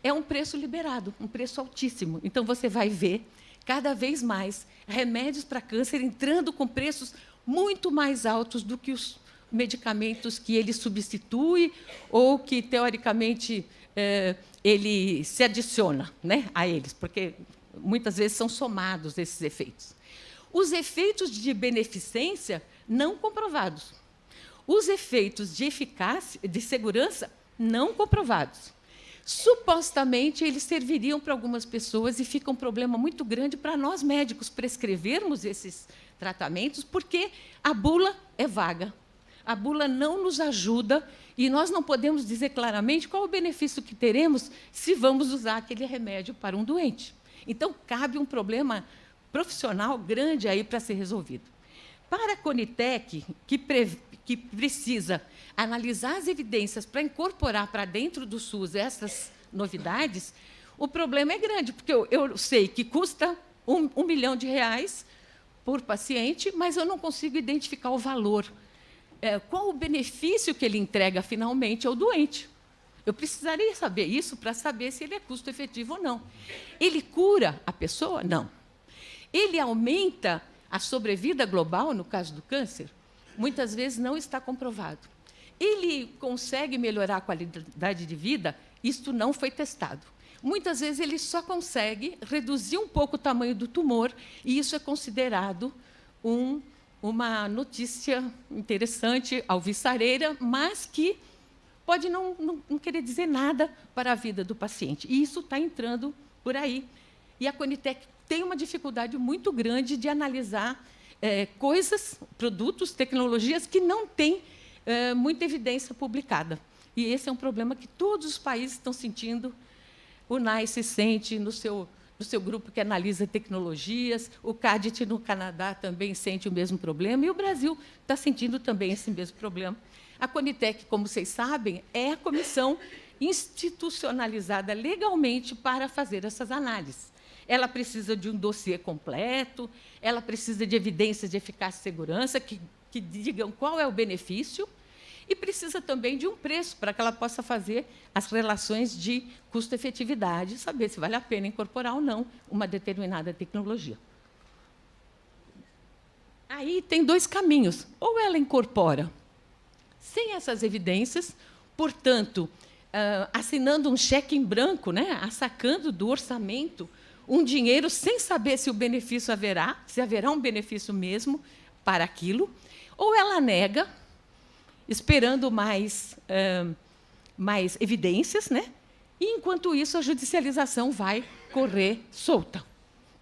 é um preço liberado, um preço altíssimo. Então, você vai ver cada vez mais remédios para câncer entrando com preços muito mais altos do que os medicamentos que ele substitui ou que, teoricamente, ele se adiciona, né, a eles, porque muitas vezes são somados esses efeitos. Os efeitos de beneficência não comprovados. Os efeitos de eficácia, de segurança, não comprovados. Supostamente, eles serviriam para algumas pessoas e fica um problema muito grande para nós médicos prescrevermos esses tratamentos, porque a bula é vaga. A bula não nos ajuda e nós não podemos dizer claramente qual o benefício que teremos se vamos usar aquele remédio para um doente. Então, cabe um problema profissional grande aí para ser resolvido. Para a Conitec, que precisa analisar as evidências para incorporar para dentro do SUS essas novidades, o problema é grande, porque eu sei que custa R$1 milhão por paciente, mas eu não consigo identificar o valor. Qual o benefício que ele entrega finalmente ao doente? Eu precisaria saber isso para saber se ele é custo efetivo ou não. Ele cura a pessoa? Não. Ele aumenta a sobrevida global, no caso do câncer? Muitas vezes não está comprovado. Ele consegue melhorar a qualidade de vida? Isto não foi testado. Muitas vezes ele só consegue reduzir um pouco o tamanho do tumor, e isso é considerado uma notícia interessante, alvissareira, mas que pode não querer dizer nada para a vida do paciente. E isso está entrando por aí. E a Conitec tem uma dificuldade muito grande de analisar coisas, produtos, tecnologias que não têm muita evidência publicada. E esse é um problema que todos os países estão sentindo. O NICE sente no seu grupo que analisa tecnologias, o CADIT no Canadá também sente o mesmo problema, e o Brasil está sentindo também esse mesmo problema. A Conitec, como vocês sabem, é a comissão institucionalizada legalmente para fazer essas análises. Ela precisa de um dossiê completo, ela precisa de evidências de eficácia e segurança que digam qual é o benefício, e precisa também de um preço para que ela possa fazer as relações de custo-efetividade, saber se vale a pena incorporar ou não uma determinada tecnologia. Aí tem dois caminhos. Ou ela incorpora sem essas evidências, portanto, assinando um cheque em branco, né, sacando do orçamento um dinheiro sem saber se o benefício haverá, se haverá um benefício mesmo para aquilo, ou ela nega, esperando mais evidências, né? E, enquanto isso, a judicialização vai correr solta.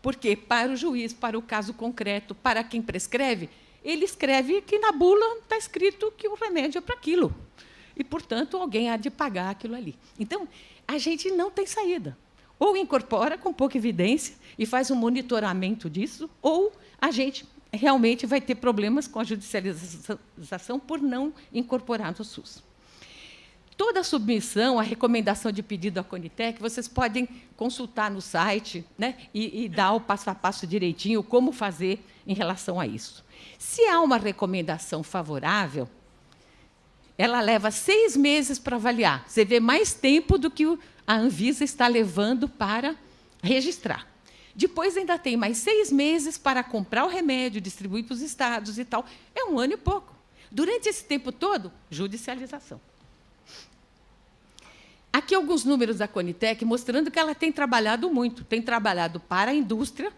Porque, para o juiz, para o caso concreto, para quem prescreve, ele escreve que na bula está escrito que o remédio é para aquilo. E, portanto, alguém há de pagar aquilo ali. Então, a gente não tem saída. Ou incorpora com pouca evidência e faz um monitoramento disso, ou a gente realmente vai ter problemas com a judicialização por não incorporar no SUS. Toda a submissão, a recomendação de pedido à Conitec, vocês podem consultar no site, né, e dar o passo a passo direitinho, como fazer em relação a isso. Se há uma recomendação favorável, ela leva 6 meses para avaliar. Você vê mais tempo do que a Anvisa está levando para registrar. Depois ainda tem mais 6 meses para comprar o remédio, distribuir para os estados e tal. É 1 ano e pouco. Durante esse tempo todo, judicialização. Aqui alguns números da Conitec mostrando que ela tem trabalhado muito. Tem trabalhado para a indústria,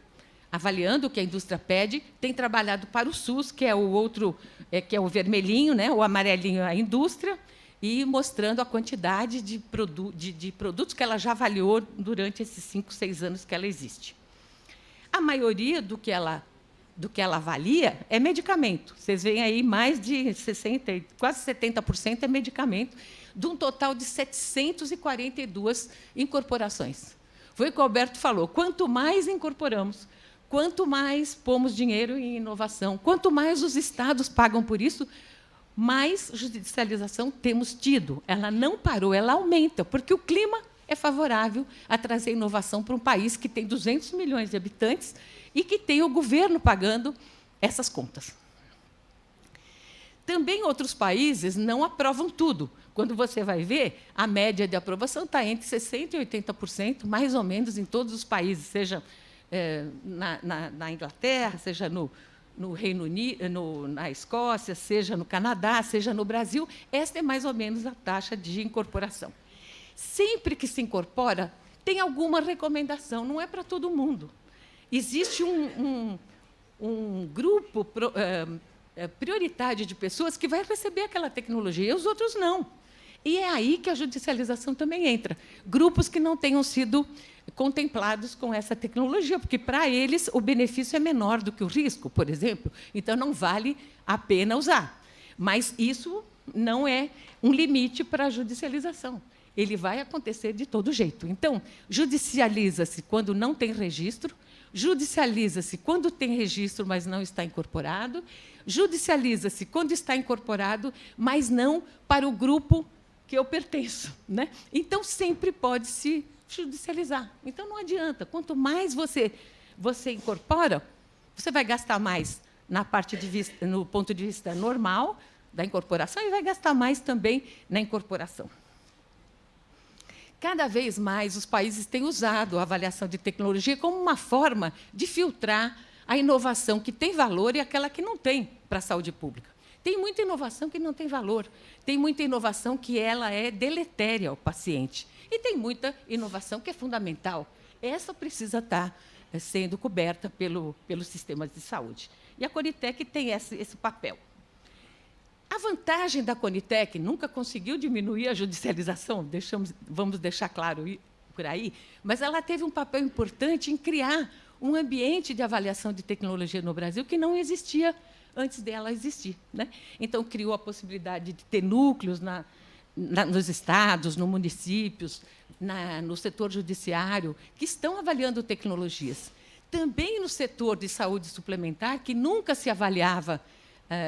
avaliando o que a indústria pede, tem trabalhado para o SUS, que é o outro, que é o vermelhinho, né, o amarelinho é a indústria, e mostrando a quantidade de produtos que ela já avaliou durante esses 5, 6 anos que ela existe. A maioria do que ela avalia é medicamento. Vocês veem aí mais de 60%, quase 70% é medicamento, de um total de 742 incorporações. Foi o que o Alberto falou. Quanto mais incorporamos, quanto mais pomos dinheiro em inovação, quanto mais os estados pagam por isso, mais judicialização temos tido. Ela não parou, ela aumenta, porque o clima é favorável a trazer inovação para um país que tem 200 milhões de habitantes e que tem o governo pagando essas contas. Também outros países não aprovam tudo. Quando você vai ver, a média de aprovação está entre 60% e 80%, mais ou menos, em todos os países, seja na Inglaterra, seja no Reino Unido, na Escócia, seja no Canadá, seja no Brasil. Esta é mais ou menos a taxa de incorporação. Sempre que se incorpora, tem alguma recomendação, não é para todo mundo. Existe um grupo prioritário de pessoas que vai receber aquela tecnologia, e os outros não. E é aí que a judicialização também entra. Grupos que não tenham sido contemplados com essa tecnologia, porque, para eles, o benefício é menor do que o risco, por exemplo. Então, não vale a pena usar. Mas isso não é um limite para a judicialização. Ele vai acontecer de todo jeito. Então, judicializa-se quando não tem registro, judicializa-se quando tem registro, mas não está incorporado, judicializa-se quando está incorporado, mas não para o grupo que eu pertenço, né? Então, sempre pode se judicializar. Então, não adianta. Quanto mais você incorpora, você vai gastar mais no ponto de vista normal da incorporação e vai gastar mais também na incorporação. Cada vez mais os países têm usado a avaliação de tecnologia como uma forma de filtrar a inovação que tem valor e aquela que não tem para a saúde pública. Tem muita inovação que não tem valor, tem muita inovação que ela é deletéria ao paciente, e tem muita inovação que é fundamental. Essa precisa estar sendo coberta pelos sistemas de saúde. E a Conitec tem esse papel. A vantagem da Conitec nunca conseguiu diminuir a judicialização, vamos deixar claro por aí, mas ela teve um papel importante em criar um ambiente de avaliação de tecnologia no Brasil que não existia antes dela existir, né? Então, criou a possibilidade de ter núcleos nos estados, nos municípios, no setor judiciário, que estão avaliando tecnologias. Também no setor de saúde suplementar, que nunca se avaliava,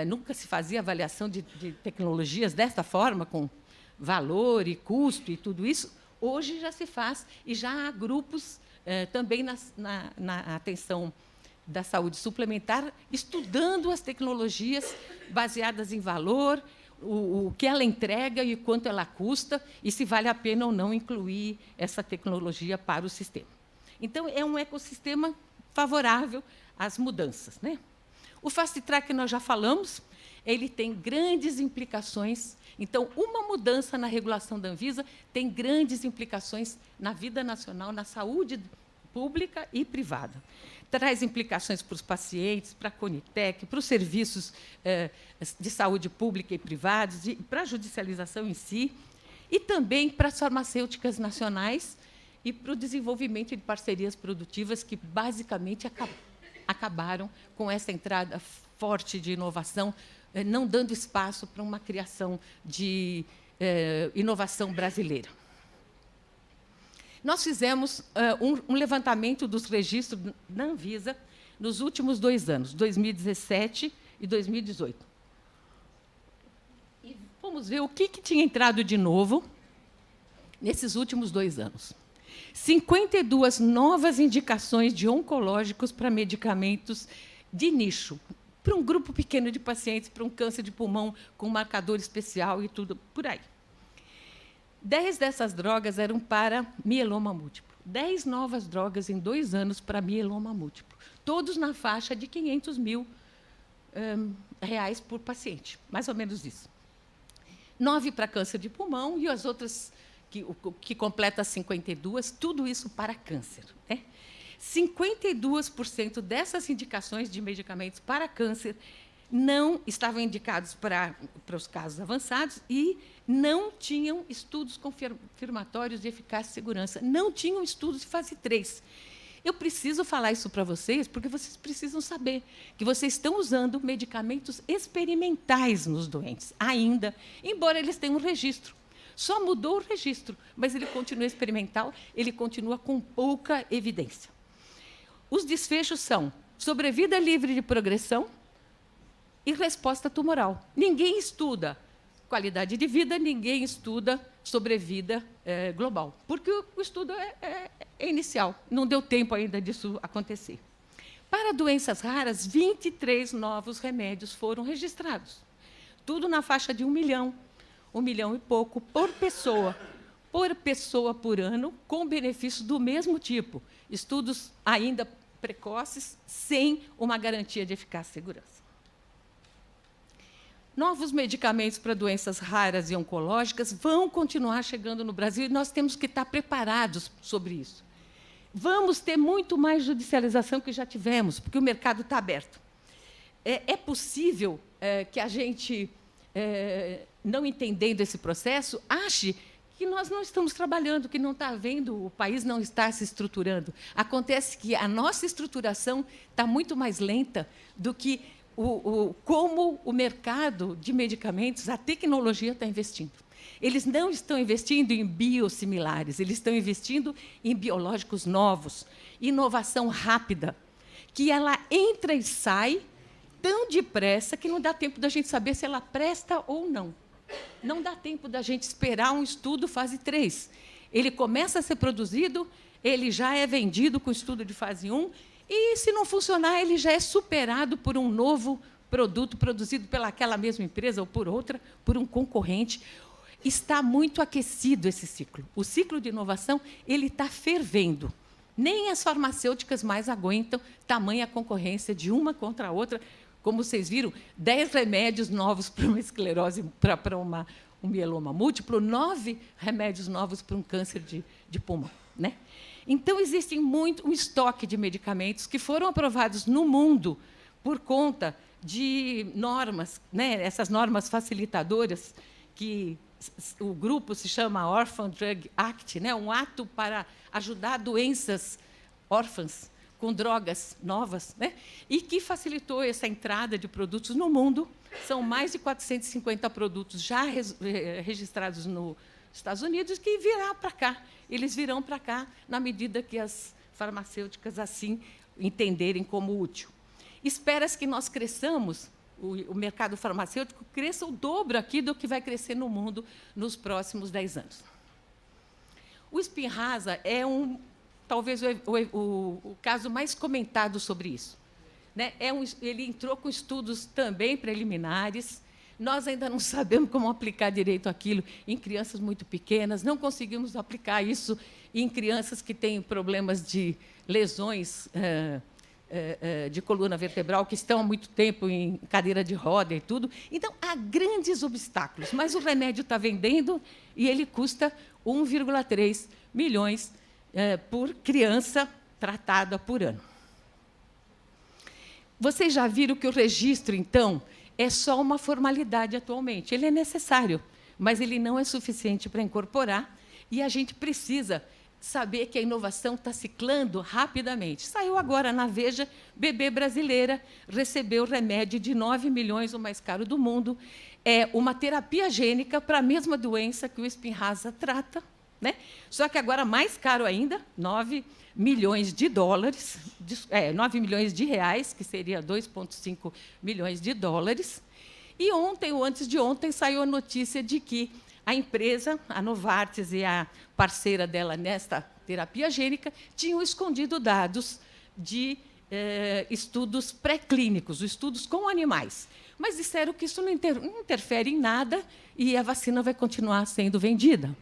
nunca se fazia avaliação de tecnologias desta forma, com valor e custo e tudo isso, hoje já se faz, e já há grupos também na atenção da saúde suplementar, estudando as tecnologias baseadas em valor, o que ela entrega e quanto ela custa, e se vale a pena ou não incluir essa tecnologia para o sistema. Então, é um ecossistema favorável às mudanças, né? O Fast Track, nós já falamos, ele tem grandes implicações. Então, uma mudança na regulação da Anvisa tem grandes implicações na vida nacional, na saúde pública e privada. Traz implicações para os pacientes, para a Conitec, para os serviços de saúde pública e privados, para a judicialização em si, e também para as farmacêuticas nacionais e para o desenvolvimento de parcerias produtivas que, basicamente, acabaram com essa entrada forte de inovação, não dando espaço para uma criação de inovação brasileira. Nós fizemos um levantamento dos registros da Anvisa nos últimos 2 anos, 2017 e 2018. E vamos ver o que tinha entrado de novo nesses últimos 2 anos. 52 novas indicações de oncológicos para medicamentos de nicho, para um grupo pequeno de pacientes, para um câncer de pulmão com marcador especial e tudo por aí. 10 dessas drogas eram para mieloma múltiplo. 10 novas drogas em 2 anos para mieloma múltiplo. Todos na faixa de R$500 mil por paciente, mais ou menos isso. 9 para câncer de pulmão e as outras, que completa 52, tudo isso para câncer, né? 52% dessas indicações de medicamentos para câncer não estavam indicados para os casos avançados e não tinham estudos confirmatórios de eficácia e segurança, não tinham estudos de fase 3. Eu preciso falar isso para vocês, porque vocês precisam saber que vocês estão usando medicamentos experimentais nos doentes, ainda, embora eles tenham um registro. Só mudou o registro, mas ele continua experimental, ele continua com pouca evidência. os desfechos são sobrevida livre de progressão e resposta tumoral. Ninguém estuda qualidade de vida, ninguém estuda sobrevida global, porque o estudo é inicial, não deu tempo ainda disso acontecer. Para doenças raras, 23 novos remédios foram registrados, tudo na faixa de 1 milhão e pouco por pessoa por ano, com benefícios do mesmo tipo, estudos ainda precoces, sem uma garantia de eficácia e segurança. Novos medicamentos para doenças raras e oncológicas vão continuar chegando no Brasil e nós temos que estar preparados sobre isso. Vamos ter muito mais judicialização que já tivemos, porque o mercado está aberto. É possível que a gente, não entendendo esse processo, ache que nós não estamos trabalhando, que não está havendo, o país não está se estruturando. Acontece que a nossa estruturação está muito mais lenta do que como o mercado de medicamentos, a tecnologia está investindo. Eles não estão investindo em biosimilares, eles estão investindo em biológicos novos, inovação rápida, que ela entra e sai tão depressa que não dá tempo da gente saber se ela presta ou não. Não dá tempo da gente esperar um estudo fase 3. Ele começa a ser produzido, ele já é vendido com estudo de fase 1, e, se não funcionar, ele já é superado por um novo produto produzido pelaquela mesma empresa ou por outra, por um concorrente. Está muito aquecido esse ciclo. O ciclo de inovação ele está fervendo. Nem as farmacêuticas mais aguentam tamanha concorrência de uma contra a outra. Como vocês viram, 10 remédios novos para uma esclerose, para um mieloma múltiplo, 9 remédios novos para um câncer de pulmão, né? Então, existe um estoque de medicamentos que foram aprovados no mundo por conta de normas, né? Essas normas facilitadoras, que o grupo se chama Orphan Drug Act, né? Um ato para ajudar doenças órfãs com drogas novas, né? E que facilitou essa entrada de produtos no mundo. São mais de 450 produtos já registrados nos Estados Unidos que virão para cá. Eles virão para cá na medida que as farmacêuticas assim entenderem como útil. Espera-se que nós cresçamos, o mercado farmacêutico cresça o dobro aqui do que vai crescer no mundo nos próximos 10 anos. O Spinraza é talvez o caso mais comentado sobre isso, né? Ele entrou com estudos também preliminares. Nós ainda não sabemos como aplicar direito aquilo em crianças muito pequenas, não conseguimos aplicar isso em crianças que têm problemas de lesões de coluna vertebral, que estão há muito tempo em cadeira de roda e tudo. Então, há grandes obstáculos, mas o remédio está vendendo e ele custa 1,3 milhões por criança tratada por ano. Vocês já viram que o registro, então, é só uma formalidade atualmente. Ele é necessário, mas ele não é suficiente para incorporar, e a gente precisa saber que a inovação está ciclando rapidamente. Saiu agora na Veja, bebê brasileira recebeu remédio de 9 milhões, o mais caro do mundo. É uma terapia gênica para a mesma doença que o Spinraza trata, né? Só que agora mais caro ainda, 9 milhões de dólares, 9 milhões de reais, que seria 2,5 milhões de dólares. E ontem, ou antes de ontem, saiu a notícia de que a empresa, a Novartis e a parceira dela nesta terapia gênica, tinham escondido dados de estudos pré-clínicos, estudos com animais. Mas disseram que isso não interfere em nada e a vacina vai continuar sendo vendida.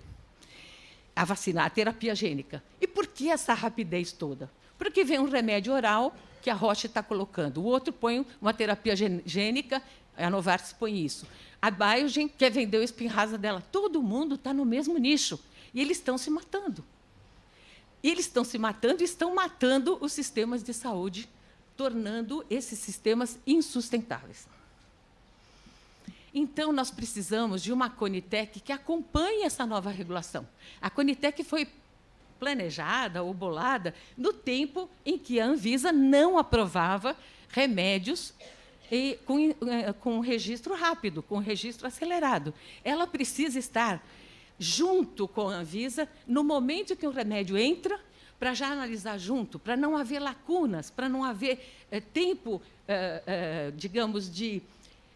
A terapia gênica. E por que essa rapidez toda? Porque vem um remédio oral que a Roche está colocando, o outro põe uma terapia gênica, a Novartis põe isso. A Biogen quer vender o Spinraza dela. Todo mundo está no mesmo nicho. E eles estão se matando. E eles estão se matando e estão matando os sistemas de saúde, tornando esses sistemas insustentáveis. Então, nós precisamos de uma Conitec que acompanhe essa nova regulação. A Conitec foi planejada ou bolada no tempo em que a Anvisa não aprovava remédios com registro rápido, com registro acelerado. Ela precisa estar junto com a Anvisa no momento que o remédio entra, para já analisar junto, para não haver lacunas, para não haver tempo, digamos, de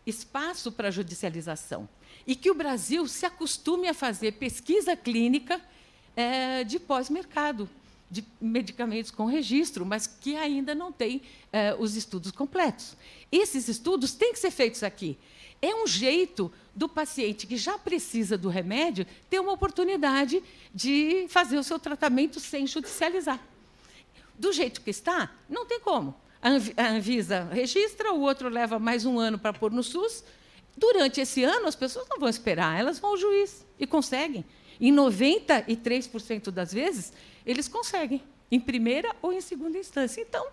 espaço para judicialização. E que o Brasil se acostume a fazer pesquisa clínica de pós-mercado, de medicamentos com registro, mas que ainda não tem os estudos completos. Esses estudos têm que ser feitos aqui. É um jeito do paciente que já precisa do remédio ter uma oportunidade de fazer o seu tratamento sem judicializar. Do jeito que está, não tem como. A Anvisa registra, o outro leva mais um ano para pôr no SUS. Durante esse ano, as pessoas não vão esperar, elas vão ao juiz e conseguem. Em 93% das vezes, eles conseguem, em primeira ou em segunda instância. Então,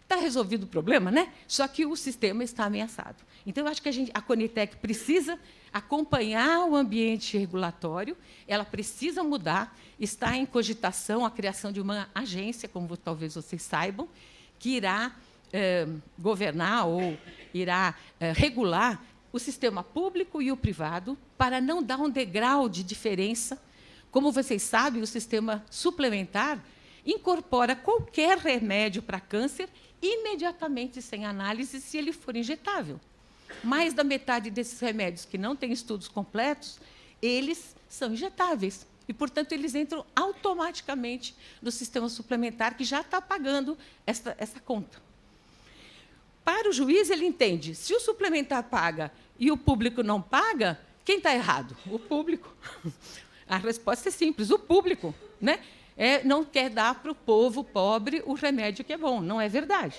está resolvido o problema, né? Só que o sistema está ameaçado. Então, eu acho que a Conitec precisa acompanhar o ambiente regulatório, ela precisa mudar, está em cogitação a criação de uma agência, como talvez vocês saibam, que irá governar ou irá regular o sistema público e o privado, para não dar um degrau de diferença. Como vocês sabem, o sistema suplementar incorpora qualquer remédio para câncer imediatamente sem análise, se ele for injetável. Mais da metade desses remédios que não têm estudos completos, eles são injetáveis. E, portanto, eles entram automaticamente no sistema suplementar, que já está pagando essa conta. Para o juiz, ele entende, se o suplementar paga e o público não paga, quem está errado? O público. A resposta é simples, o público, né? Não quer dar para o povo pobre o remédio que é bom. Não é verdade.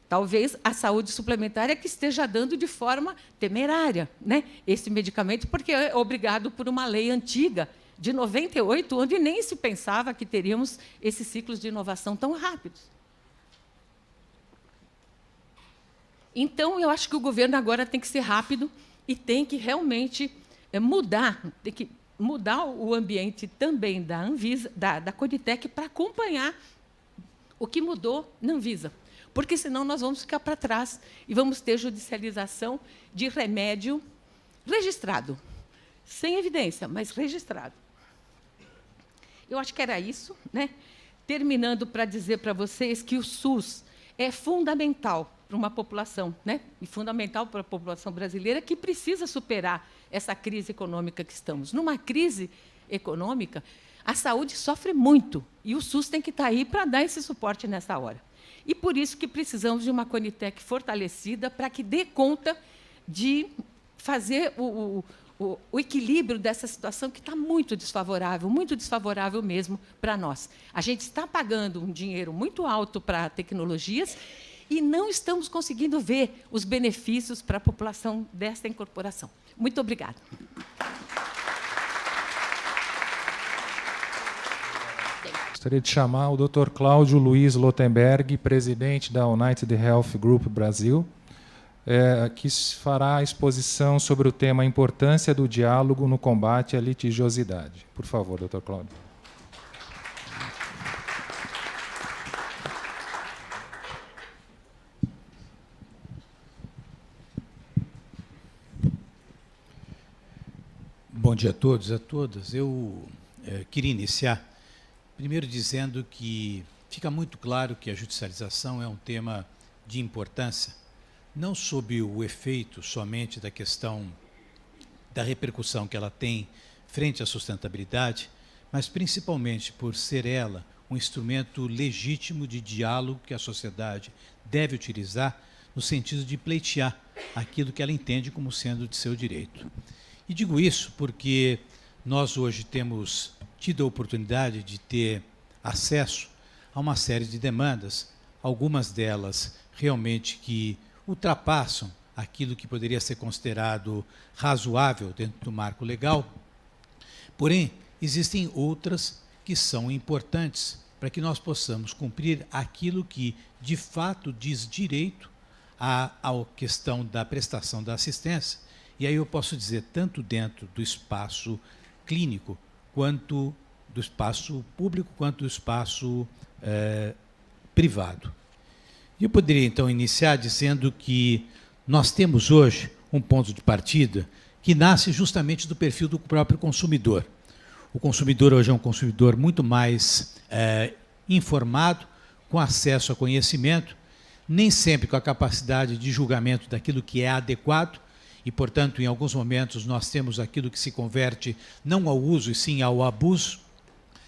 Talvez a saúde suplementar é que esteja dando de forma temerária, né, esse medicamento, porque é obrigado por uma lei antiga, de 98, onde nem se pensava que teríamos esses ciclos de inovação tão rápidos. Então, eu acho que o governo agora tem que ser rápido e tem que realmente mudar o ambiente também da Anvisa, da Conitec, para acompanhar o que mudou na Anvisa. Porque, senão, nós vamos ficar para trás e vamos ter judicialização de remédio registrado, sem evidência, mas registrado. Eu acho que era isso, né? Terminando para dizer para vocês que o SUS é fundamental para uma população, né? E fundamental para a população brasileira, que precisa superar essa crise econômica que estamos. Numa crise econômica, a saúde sofre muito, e o SUS tem que estar aí para dar esse suporte nessa hora. E por isso que precisamos de uma Conitec fortalecida para que dê conta de fazer o equilíbrio dessa situação que está muito desfavorável mesmo para nós. A gente está pagando um dinheiro muito alto para tecnologias e não estamos conseguindo ver os benefícios para a população desta incorporação. Muito obrigada. Gostaria de chamar o Dr. Cláudio Luiz Lotenberg, presidente da United Health Group Brasil, que fará a exposição sobre o tema Importância do diálogo no combate à litigiosidade. Por favor, Dr. Cláudio. Bom dia a todos e a todas. Eu queria iniciar primeiro dizendo que fica muito claro que a judicialização é um tema de importância, não sob o efeito somente da questão da repercussão que ela tem frente à sustentabilidade, mas principalmente por ser ela um instrumento legítimo de diálogo que a sociedade deve utilizar no sentido de pleitear aquilo que ela entende como sendo de seu direito. E digo isso porque nós hoje temos tido a oportunidade de ter acesso a uma série de demandas, algumas delas realmente que ultrapassam aquilo que poderia ser considerado razoável dentro do marco legal. Porém, existem outras que são importantes para que nós possamos cumprir aquilo que, de fato, diz direito à questão da prestação da assistência. E aí eu posso dizer, tanto dentro do espaço clínico, quanto do espaço público, quanto do espaço privado. E eu poderia, então, iniciar dizendo que nós temos hoje um ponto de partida que nasce justamente do perfil do próprio consumidor. O consumidor hoje é um consumidor muito mais informado, com acesso a conhecimento, nem sempre com a capacidade de julgamento daquilo que é adequado, e, portanto, em alguns momentos nós temos aquilo que se converte não ao uso, e sim ao abuso,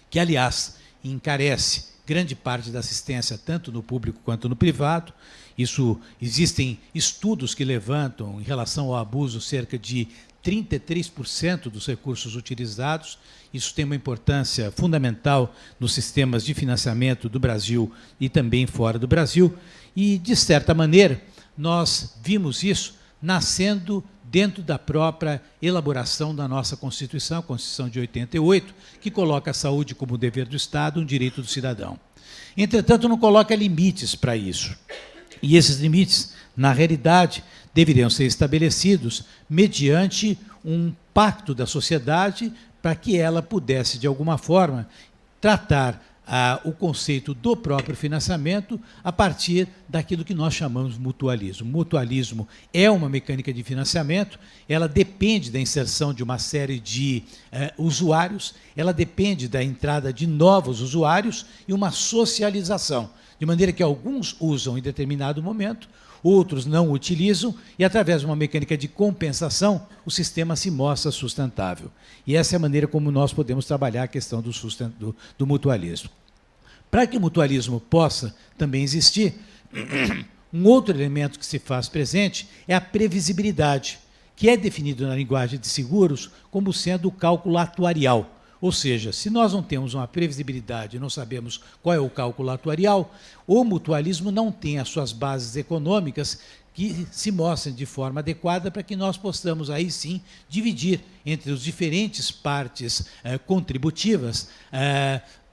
que, aliás, encarece grande parte da assistência, tanto no público quanto no privado. Isso, existem estudos que levantam, em relação ao abuso, cerca de 33% dos recursos utilizados. Isso tem uma importância fundamental nos sistemas de financiamento do Brasil e também fora do Brasil. E, de certa maneira, nós vimos isso nascendo dentro da própria elaboração da nossa Constituição, a Constituição de 88, que coloca a saúde como dever do Estado, um direito do cidadão. Entretanto, não coloca limites para isso. E esses limites, na realidade, deveriam ser estabelecidos mediante um pacto da sociedade para que ela pudesse, de alguma forma, tratar o conceito do próprio financiamento a partir daquilo que nós chamamos de mutualismo. Mutualismo é uma mecânica de financiamento, ela depende da inserção de uma série de usuários, ela depende da entrada de novos usuários e uma socialização, de maneira que alguns usam em determinado momento, outros não utilizam, e através de uma mecânica de compensação, o sistema se mostra sustentável. E essa é a maneira como nós podemos trabalhar a questão do mutualismo. Para que o mutualismo possa também existir, um outro elemento que se faz presente é a previsibilidade, que é definido na linguagem de seguros como sendo o cálculo atuarial. Ou seja, se nós não temos uma previsibilidade, não sabemos qual é o cálculo atuarial, o mutualismo não tem as suas bases econômicas que se mostrem de forma adequada para que nós possamos, aí sim, dividir entre as diferentes partes contributivas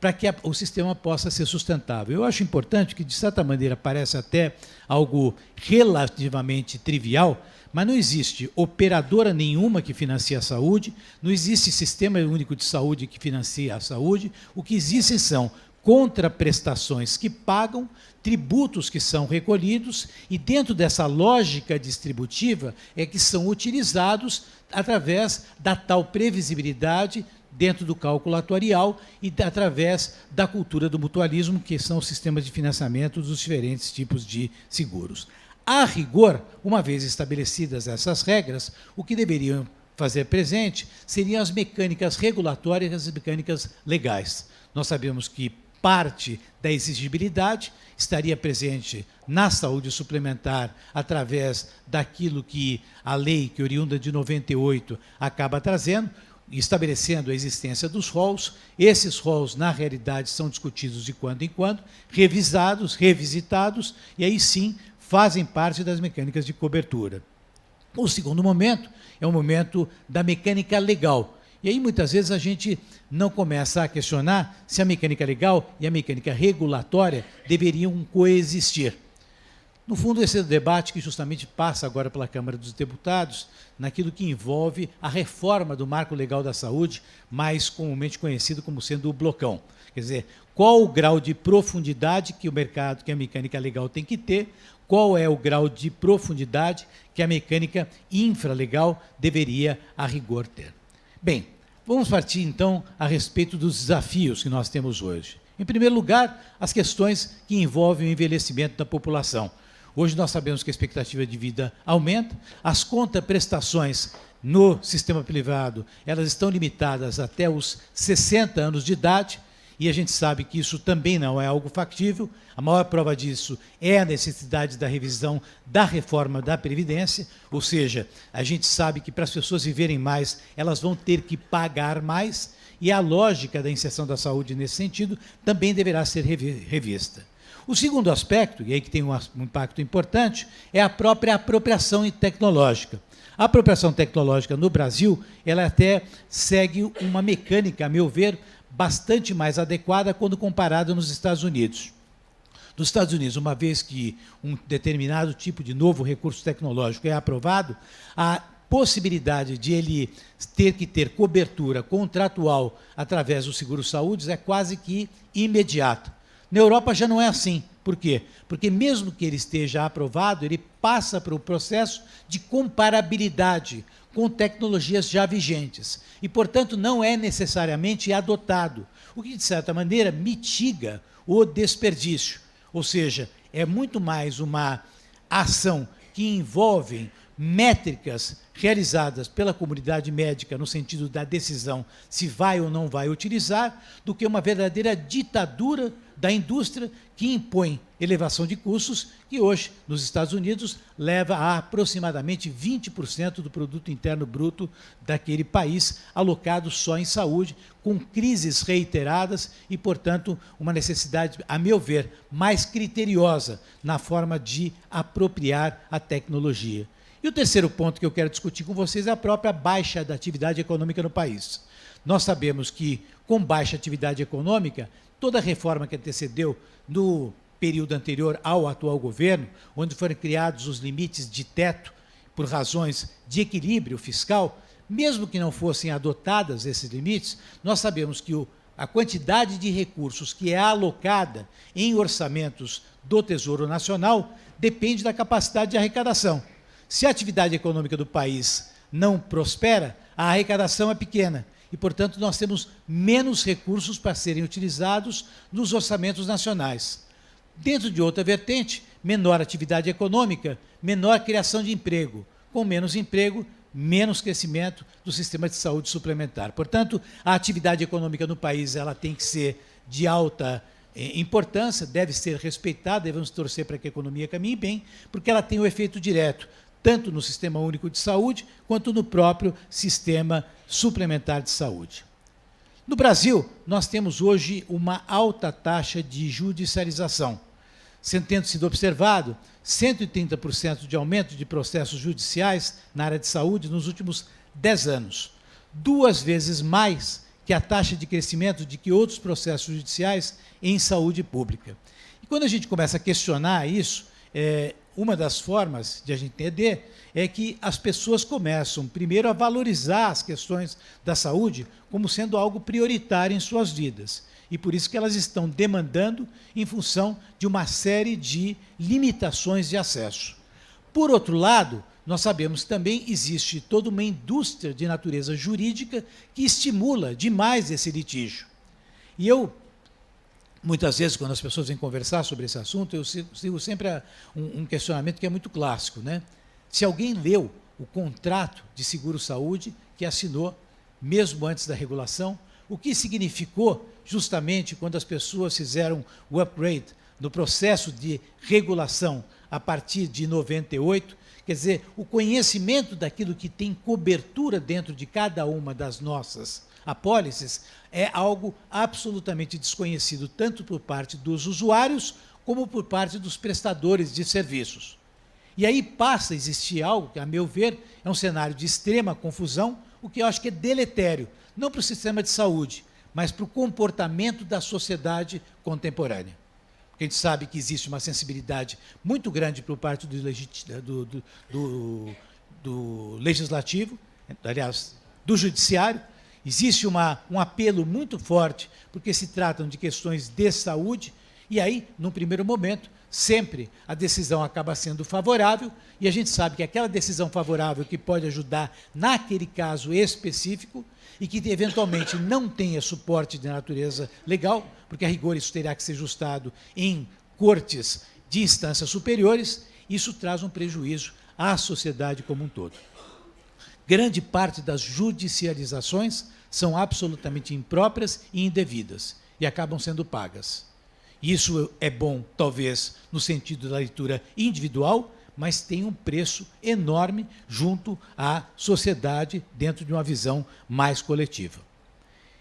para que o sistema possa ser sustentável. Eu acho importante que, de certa maneira, parece até algo relativamente trivial, mas não existe operadora nenhuma que financie a saúde, não existe sistema único de saúde que financia a saúde. O que existem são contraprestações que pagam, tributos que são recolhidos, e dentro dessa lógica distributiva é que são utilizados através da tal previsibilidade dentro do cálculo atuarial e através da cultura do mutualismo, que são os sistemas de financiamento dos diferentes tipos de seguros. A rigor, uma vez estabelecidas essas regras, o que deveriam fazer presente seriam as mecânicas regulatórias e as mecânicas legais. Nós sabemos que parte da exigibilidade estaria presente na saúde suplementar através daquilo que a lei, que oriunda de 98, acaba trazendo, estabelecendo a existência dos rolos. Esses rolos, na realidade, são discutidos de quando em quando, revisados, revisitados, e aí sim fazem parte das mecânicas de cobertura. O segundo momento é o momento da mecânica legal. E aí, muitas vezes, a gente não começa a questionar se a mecânica legal e a mecânica regulatória deveriam coexistir. No fundo, esse é o debate que justamente passa agora pela Câmara dos Deputados, naquilo que envolve a reforma do Marco Legal da Saúde, mais comumente conhecido como sendo o blocão. Quer dizer, qual o grau de profundidade que o mercado, que a mecânica legal tem que ter, qual é o grau de profundidade que a mecânica infralegal deveria, a rigor, ter. Bem, vamos partir, então, a respeito dos desafios que nós temos hoje. Em primeiro lugar, as questões que envolvem o envelhecimento da população. Hoje nós sabemos que a expectativa de vida aumenta, as contraprestações no sistema privado, elas estão limitadas até os 60 anos de idade, e a gente sabe que isso também não é algo factível. A maior prova disso é a necessidade da revisão da reforma da Previdência, ou seja, a gente sabe que para as pessoas viverem mais, elas vão ter que pagar mais, e a lógica da inserção da saúde nesse sentido também deverá ser revista. O segundo aspecto, e aí que tem um impacto importante, é a própria apropriação tecnológica. A apropriação tecnológica no Brasil, ela até segue uma mecânica, a meu ver, bastante mais adequada quando comparada nos Estados Unidos. Nos Estados Unidos, uma vez que um determinado tipo de novo recurso tecnológico é aprovado, a possibilidade de ele ter que ter cobertura contratual através do seguro-saúde é quase que imediata. Na Europa já não é assim. Por quê? Porque mesmo que ele esteja aprovado, ele passa para o processo de comparabilidade com tecnologias já vigentes e, portanto, não é necessariamente adotado, o que, de certa maneira, mitiga o desperdício. Ou seja, é muito mais uma ação que envolve métricas realizadas pela comunidade médica no sentido da decisão se vai ou não vai utilizar, do que uma verdadeira ditadura da indústria que impõe elevação de custos, que hoje, nos Estados Unidos, leva a aproximadamente 20% do produto interno bruto daquele país alocado só em saúde, com crises reiteradas e, portanto, uma necessidade, a meu ver, mais criteriosa na forma de apropriar a tecnologia. E o terceiro ponto que eu quero discutir com vocês é a própria baixa da atividade econômica no país. Nós sabemos que, com baixa atividade econômica, toda a reforma que antecedeu no período anterior ao atual governo, onde foram criados os limites de teto por razões de equilíbrio fiscal, mesmo que não fossem adotadas esses limites, nós sabemos que a quantidade de recursos que é alocada em orçamentos do Tesouro Nacional depende da capacidade de arrecadação. Se a atividade econômica do país não prospera, a arrecadação é pequena e, portanto, nós temos menos recursos para serem utilizados nos orçamentos nacionais. Dentro de outra vertente, menor atividade econômica, menor criação de emprego. Com menos emprego, menos crescimento do sistema de saúde suplementar. Portanto, a atividade econômica no país ela tem que ser de alta importância, deve ser respeitada, devemos torcer para que a economia caminhe bem, porque ela tem o efeito direto, tanto no Sistema Único de Saúde, quanto no próprio Sistema Suplementar de Saúde. No Brasil, nós temos hoje uma alta taxa de judicialização. Tendo sido observado 130% de aumento de processos judiciais na área de saúde nos últimos 10 anos. 2 vezes mais que a taxa de crescimento de que outros processos judiciais em saúde pública. E quando a gente começa a questionar isso, uma das formas de a gente entender é que as pessoas começam, primeiro, a valorizar as questões da saúde como sendo algo prioritário em suas vidas. E por isso que elas estão demandando em função de uma série de limitações de acesso. Por outro lado, nós sabemos que também existe toda uma indústria de natureza jurídica que estimula demais esse litígio. E muitas vezes, quando as pessoas vêm conversar sobre esse assunto, eu sigo sempre um questionamento que é muito clássico, né? Se alguém leu o contrato de seguro-saúde que assinou, mesmo antes da regulação, o que significou justamente quando as pessoas fizeram o upgrade no processo de regulação a partir de 98, quer dizer, o conhecimento daquilo que tem cobertura dentro de cada uma das nossas apólices é algo absolutamente desconhecido, tanto por parte dos usuários, como por parte dos prestadores de serviços. E aí passa a existir algo que, a meu ver, é um cenário de extrema confusão, o que eu acho que é deletério, não para o sistema de saúde, mas para o comportamento da sociedade contemporânea. Porque a gente sabe que existe uma sensibilidade muito grande por parte do legislativo, aliás, do judiciário. Existe um apelo muito forte, porque se tratam de questões de saúde, e aí, num primeiro momento, sempre a decisão acaba sendo favorável, e a gente sabe que aquela decisão favorável que pode ajudar naquele caso específico, e que eventualmente não tenha suporte de natureza legal, porque a rigor isso terá que ser ajustado em cortes de instâncias superiores, isso traz um prejuízo à sociedade como um todo. Grande parte das judicializações são absolutamente impróprias e indevidas, e acabam sendo pagas. Isso é bom, talvez, no sentido da leitura individual, mas tem um preço enorme junto à sociedade dentro de uma visão mais coletiva.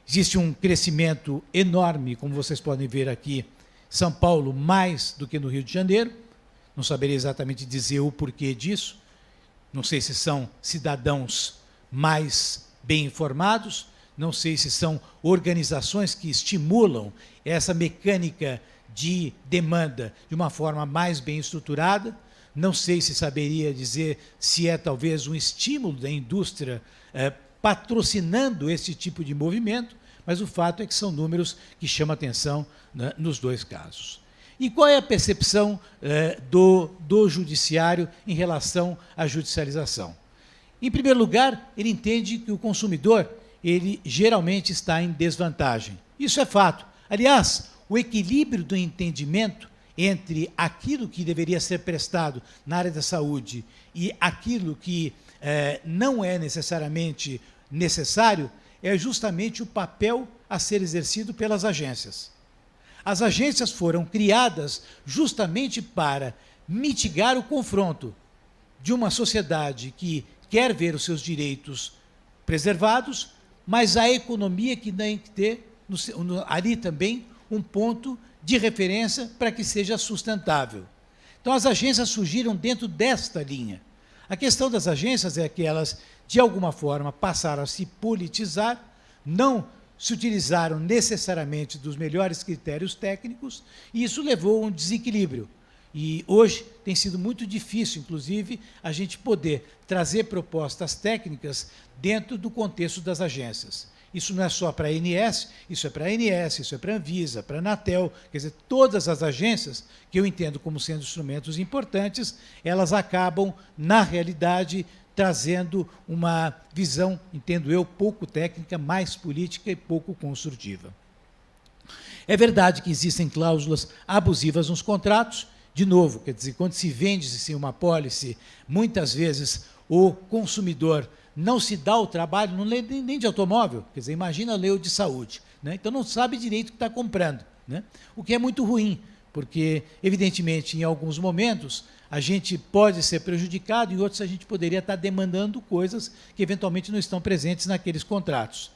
Existe um crescimento enorme, como vocês podem ver aqui, São Paulo mais do que no Rio de Janeiro, não saberia exatamente dizer o porquê disso, não sei se são cidadãos mais bem informados, não sei se são organizações que estimulam essa mecânica de demanda de uma forma mais bem estruturada, não sei se saberia dizer se é talvez um estímulo da indústria patrocinando esse tipo de movimento, mas o fato é que são números que chamam atenção, né, nos dois casos. E qual é a percepção do judiciário em relação à judicialização? Em primeiro lugar, ele entende que o consumidor, ele geralmente está em desvantagem. Isso é fato. Aliás, o equilíbrio do entendimento entre aquilo que deveria ser prestado na área da saúde e aquilo que não é necessariamente necessário é justamente o papel a ser exercido pelas agências. As agências foram criadas justamente para mitigar o confronto de uma sociedade que quer ver os seus direitos preservados, mas a economia que tem que ter ali também um ponto de referência para que seja sustentável. Então, as agências surgiram dentro desta linha. A questão das agências é que elas, de alguma forma, passaram a se politizar, não se utilizaram necessariamente dos melhores critérios técnicos, e isso levou a um desequilíbrio. E hoje tem sido muito difícil, inclusive, a gente poder trazer propostas técnicas dentro do contexto das agências. Isso não é só para a ANS, isso é para a ANS, isso é para a Anvisa, para a Anatel, quer dizer, todas as agências, que eu entendo como sendo instrumentos importantes, elas acabam, na realidade, trazendo uma visão, entendo eu, pouco técnica, mais política e pouco construtiva. É verdade que existem cláusulas abusivas nos contratos. De novo, quer dizer, quando se vende-se uma apólice, muitas vezes o consumidor não se dá o trabalho, não lê nem de automóvel, quer dizer, imagina ler o de saúde, né? Então não sabe direito o que está comprando, né? O que é muito ruim, porque, evidentemente, em alguns momentos, a gente pode ser prejudicado, e em outros a gente poderia estar demandando coisas que eventualmente não estão presentes naqueles contratos.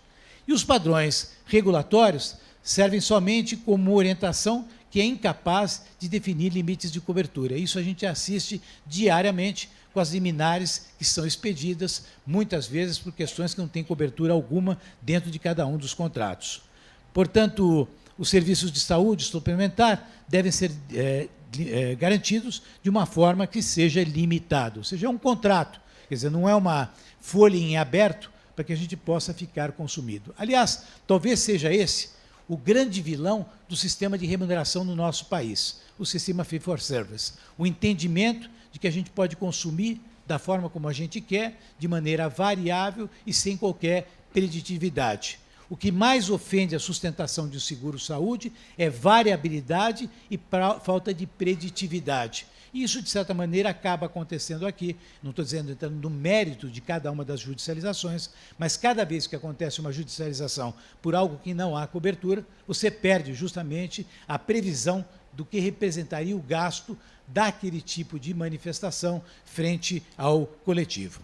E os padrões regulatórios servem somente como orientação que é incapaz de definir limites de cobertura. Isso a gente assiste diariamente com as liminares que são expedidas, muitas vezes por questões que não têm cobertura alguma dentro de cada um dos contratos. Portanto, os serviços de saúde suplementar devem ser garantidos de uma forma que seja limitado, ou seja, é um contrato, quer dizer, não é uma folha em aberto para que a gente possa ficar consumido. Aliás, talvez seja esse o grande vilão do sistema de remuneração no nosso país, o sistema fee-for-service, o entendimento de que a gente pode consumir da forma como a gente quer, de maneira variável e sem qualquer preditividade. O que mais ofende a sustentação de um seguro-saúde é variabilidade e falta de preditividade. E isso, de certa maneira, acaba acontecendo aqui. Não estou dizendo entrando no mérito de cada uma das judicializações, mas cada vez que acontece uma judicialização por algo que não há cobertura, você perde justamente a previsão do que representaria o gasto daquele tipo de manifestação frente ao coletivo.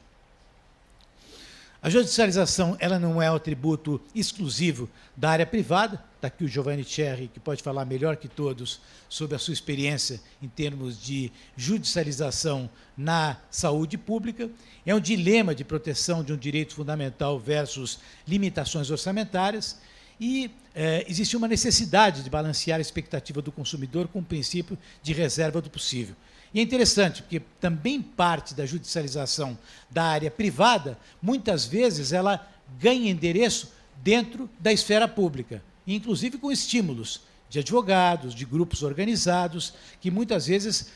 A judicialização ela não é um atributo exclusivo da área privada. Está aqui o Giovanni Cherry, que pode falar melhor que todos sobre a sua experiência em termos de judicialização na saúde pública. É um dilema de proteção de um direito fundamental versus limitações orçamentárias. E existe uma necessidade de balancear a expectativa do consumidor com o princípio de reserva do possível. E é interessante, porque também parte da judicialização da área privada, muitas vezes ela ganha endereço dentro da esfera pública, inclusive com estímulos de advogados, de grupos organizados, que muitas vezes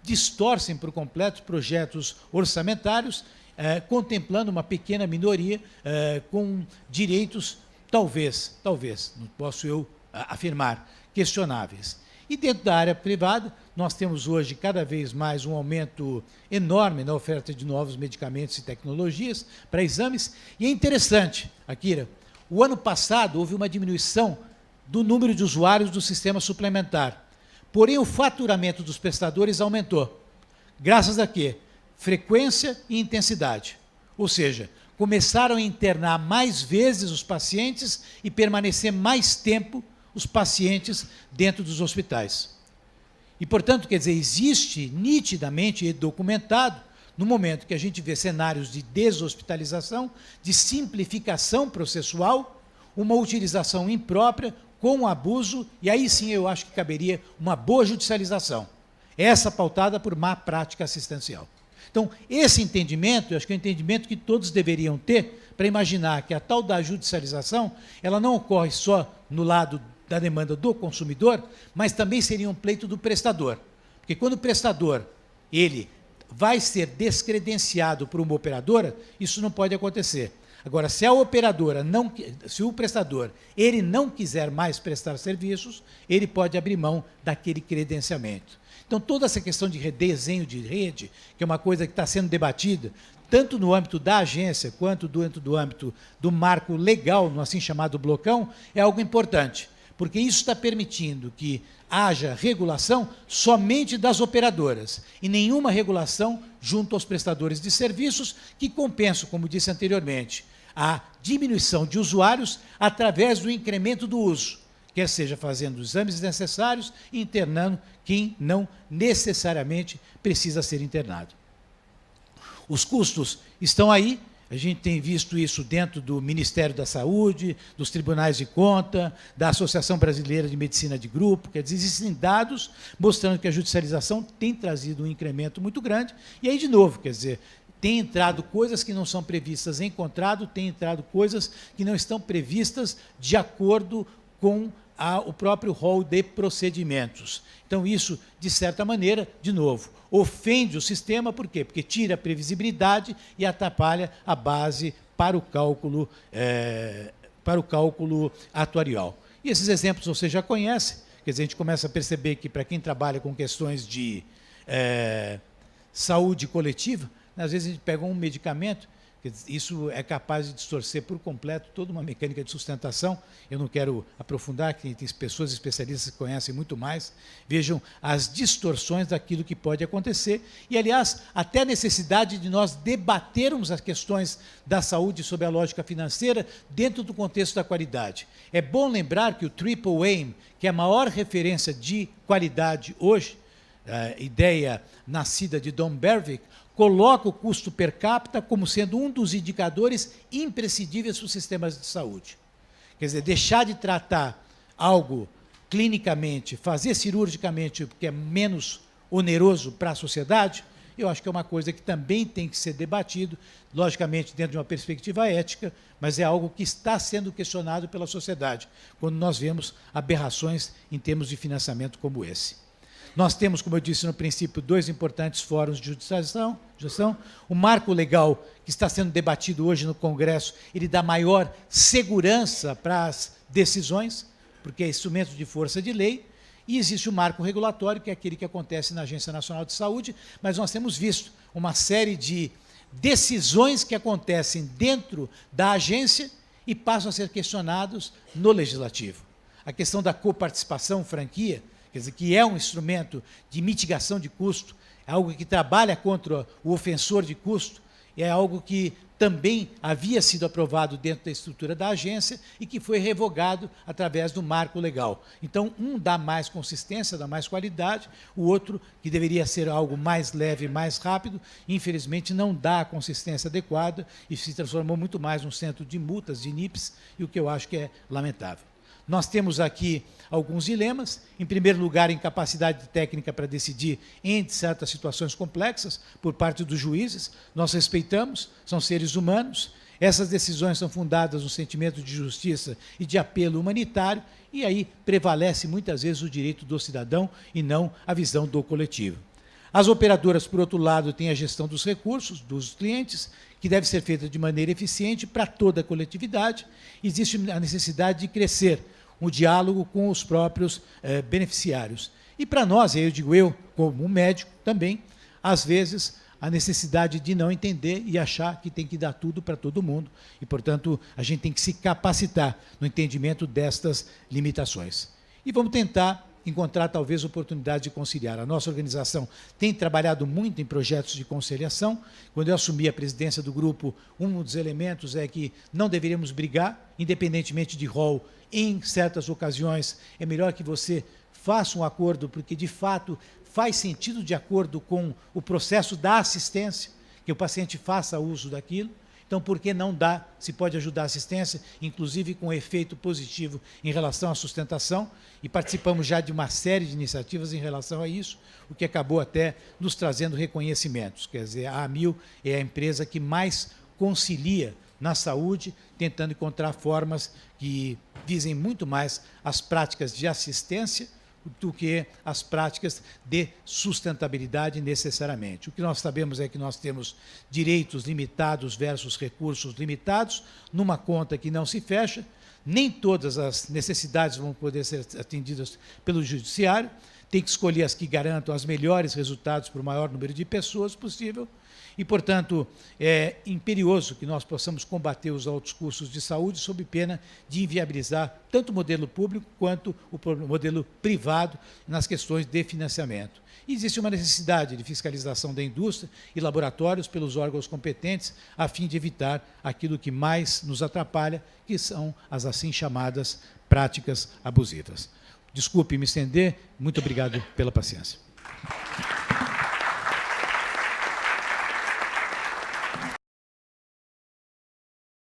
distorcem por completo projetos orçamentários, contemplando uma pequena minoria com direitos, talvez, não posso eu afirmar, questionáveis. E dentro da área privada, nós temos hoje cada vez mais um aumento enorme na oferta de novos medicamentos e tecnologias para exames. E é interessante, Akira, o ano passado houve uma diminuição do número de usuários do sistema suplementar. Porém, o faturamento dos prestadores aumentou. Graças a quê? Frequência e intensidade. Ou seja, começaram a internar mais vezes os pacientes e permanecer mais tempo os pacientes dentro dos hospitais. E, portanto, quer dizer, existe nitidamente e documentado, no momento que a gente vê cenários de deshospitalização, de simplificação processual, uma utilização imprópria, com abuso, e aí sim eu acho que caberia uma boa judicialização. Essa pautada por má prática assistencial. Então, esse entendimento, eu acho que é um entendimento que todos deveriam ter para imaginar que a tal da judicialização, ela não ocorre só no lado da demanda do consumidor, mas também seria um pleito do prestador. Porque quando o prestador, ele vai ser descredenciado por uma operadora, isso não pode acontecer. Agora, se a operadora se o prestador, ele não quiser mais prestar serviços, ele pode abrir mão daquele credenciamento. Então, toda essa questão de redesenho de rede, que é uma coisa que está sendo debatida, tanto no âmbito da agência, quanto dentro do âmbito do marco legal, no assim chamado blocão, é algo importante, porque isso está permitindo que haja regulação somente das operadoras, e nenhuma regulação junto aos prestadores de serviços, que compensam, como disse anteriormente, a diminuição de usuários através do incremento do uso, quer seja fazendo os exames necessários e internando quem não necessariamente precisa ser internado. Os custos estão aí, a gente tem visto isso dentro do Ministério da Saúde, dos tribunais de conta, da Associação Brasileira de Medicina de Grupo, quer dizer, existem dados mostrando que a judicialização tem trazido um incremento muito grande, e aí, de novo, quer dizer, tem entrado coisas que não são previstas em contrato, tem entrado coisas que não estão previstas de acordo com o próprio rol de procedimentos. Então, isso, de certa maneira, de novo, ofende o sistema, por quê? Porque tira a previsibilidade e atrapalha a base para o cálculo atuarial. E esses exemplos você já conhece, quer dizer, a gente começa a perceber que, para quem trabalha com questões de saúde coletiva, às vezes a gente pega um medicamento, isso é capaz de distorcer por completo toda uma mecânica de sustentação. Eu não quero aprofundar, que tem pessoas especialistas que conhecem muito mais. Vejam as distorções daquilo que pode acontecer. E, aliás, até a necessidade de nós debatermos as questões da saúde sob a lógica financeira dentro do contexto da qualidade. É bom lembrar que o Triple Aim, que é a maior referência de qualidade hoje, a ideia nascida de Don Berwick, coloca o custo per capita como sendo um dos indicadores imprescindíveis para os sistemas de saúde. Quer dizer, deixar de tratar algo clinicamente, fazer cirurgicamente, porque é menos oneroso para a sociedade, eu acho que é uma coisa que também tem que ser debatido, logicamente dentro de uma perspectiva ética, mas é algo que está sendo questionado pela sociedade, quando nós vemos aberrações em termos de financiamento como esse. Nós temos, como eu disse no princípio, 2 importantes fóruns de judicialização. O marco legal que está sendo debatido hoje no Congresso, ele dá maior segurança para as decisões, porque é instrumento de força de lei, e existe o marco regulatório, que é aquele que acontece na Agência Nacional de Saúde, mas nós temos visto uma série de decisões que acontecem dentro da agência e passam a ser questionados no Legislativo. A questão da coparticipação, franquia, quer dizer, que é um instrumento de mitigação de custo, é algo que trabalha contra o ofensor de custo, é algo que também havia sido aprovado dentro da estrutura da agência e que foi revogado através do marco legal. Então, um dá mais consistência, dá mais qualidade, o outro, que deveria ser algo mais leve, mais rápido, infelizmente não dá a consistência adequada e se transformou muito mais num centro de multas, de NIPs, e o que eu acho que é lamentável. Nós temos aqui alguns dilemas. Em primeiro lugar, a incapacidade técnica para decidir em certas situações complexas por parte dos juízes. Nós respeitamos, são seres humanos. Essas decisões são fundadas no sentimento de justiça e de apelo humanitário, e aí prevalece muitas vezes o direito do cidadão e não a visão do coletivo. As operadoras, por outro lado, têm a gestão dos recursos dos clientes, que deve ser feita de maneira eficiente para toda a coletividade. Existe a necessidade de crescer o diálogo com os próprios beneficiários. E para nós, eu digo eu, como um médico também, às vezes, a necessidade de não entender e achar que tem que dar tudo para todo mundo. E, portanto, a gente tem que se capacitar no entendimento destas limitações. E vamos tentar encontrar, talvez, oportunidade de conciliar. A nossa organização tem trabalhado muito em projetos de conciliação. Quando eu assumi a presidência do grupo, um dos elementos é que não deveríamos brigar, independentemente de rol. Em certas ocasiões, é melhor que você faça um acordo, porque, de fato, faz sentido de acordo com o processo da assistência, que o paciente faça uso daquilo. Então, por que não dá? Se pode ajudar a assistência, inclusive com efeito positivo em relação à sustentação, e participamos já de uma série de iniciativas em relação a isso, o que acabou até nos trazendo reconhecimentos. Quer dizer, a Amil é a empresa que mais concilia na saúde, tentando encontrar formas que visem muito mais as práticas de assistência do que as práticas de sustentabilidade necessariamente. O que nós sabemos é que nós temos direitos limitados versus recursos limitados, numa conta que não se fecha, nem todas as necessidades vão poder ser atendidas pelo judiciário, tem que escolher as que garantam os melhores resultados para o maior número de pessoas possível, e, portanto, é imperioso que nós possamos combater os altos custos de saúde sob pena de inviabilizar tanto o modelo público quanto o modelo privado nas questões de financiamento. E existe uma necessidade de fiscalização da indústria e laboratórios pelos órgãos competentes a fim de evitar aquilo que mais nos atrapalha, que são as assim chamadas práticas abusivas. Desculpe me estender, muito obrigado pela paciência.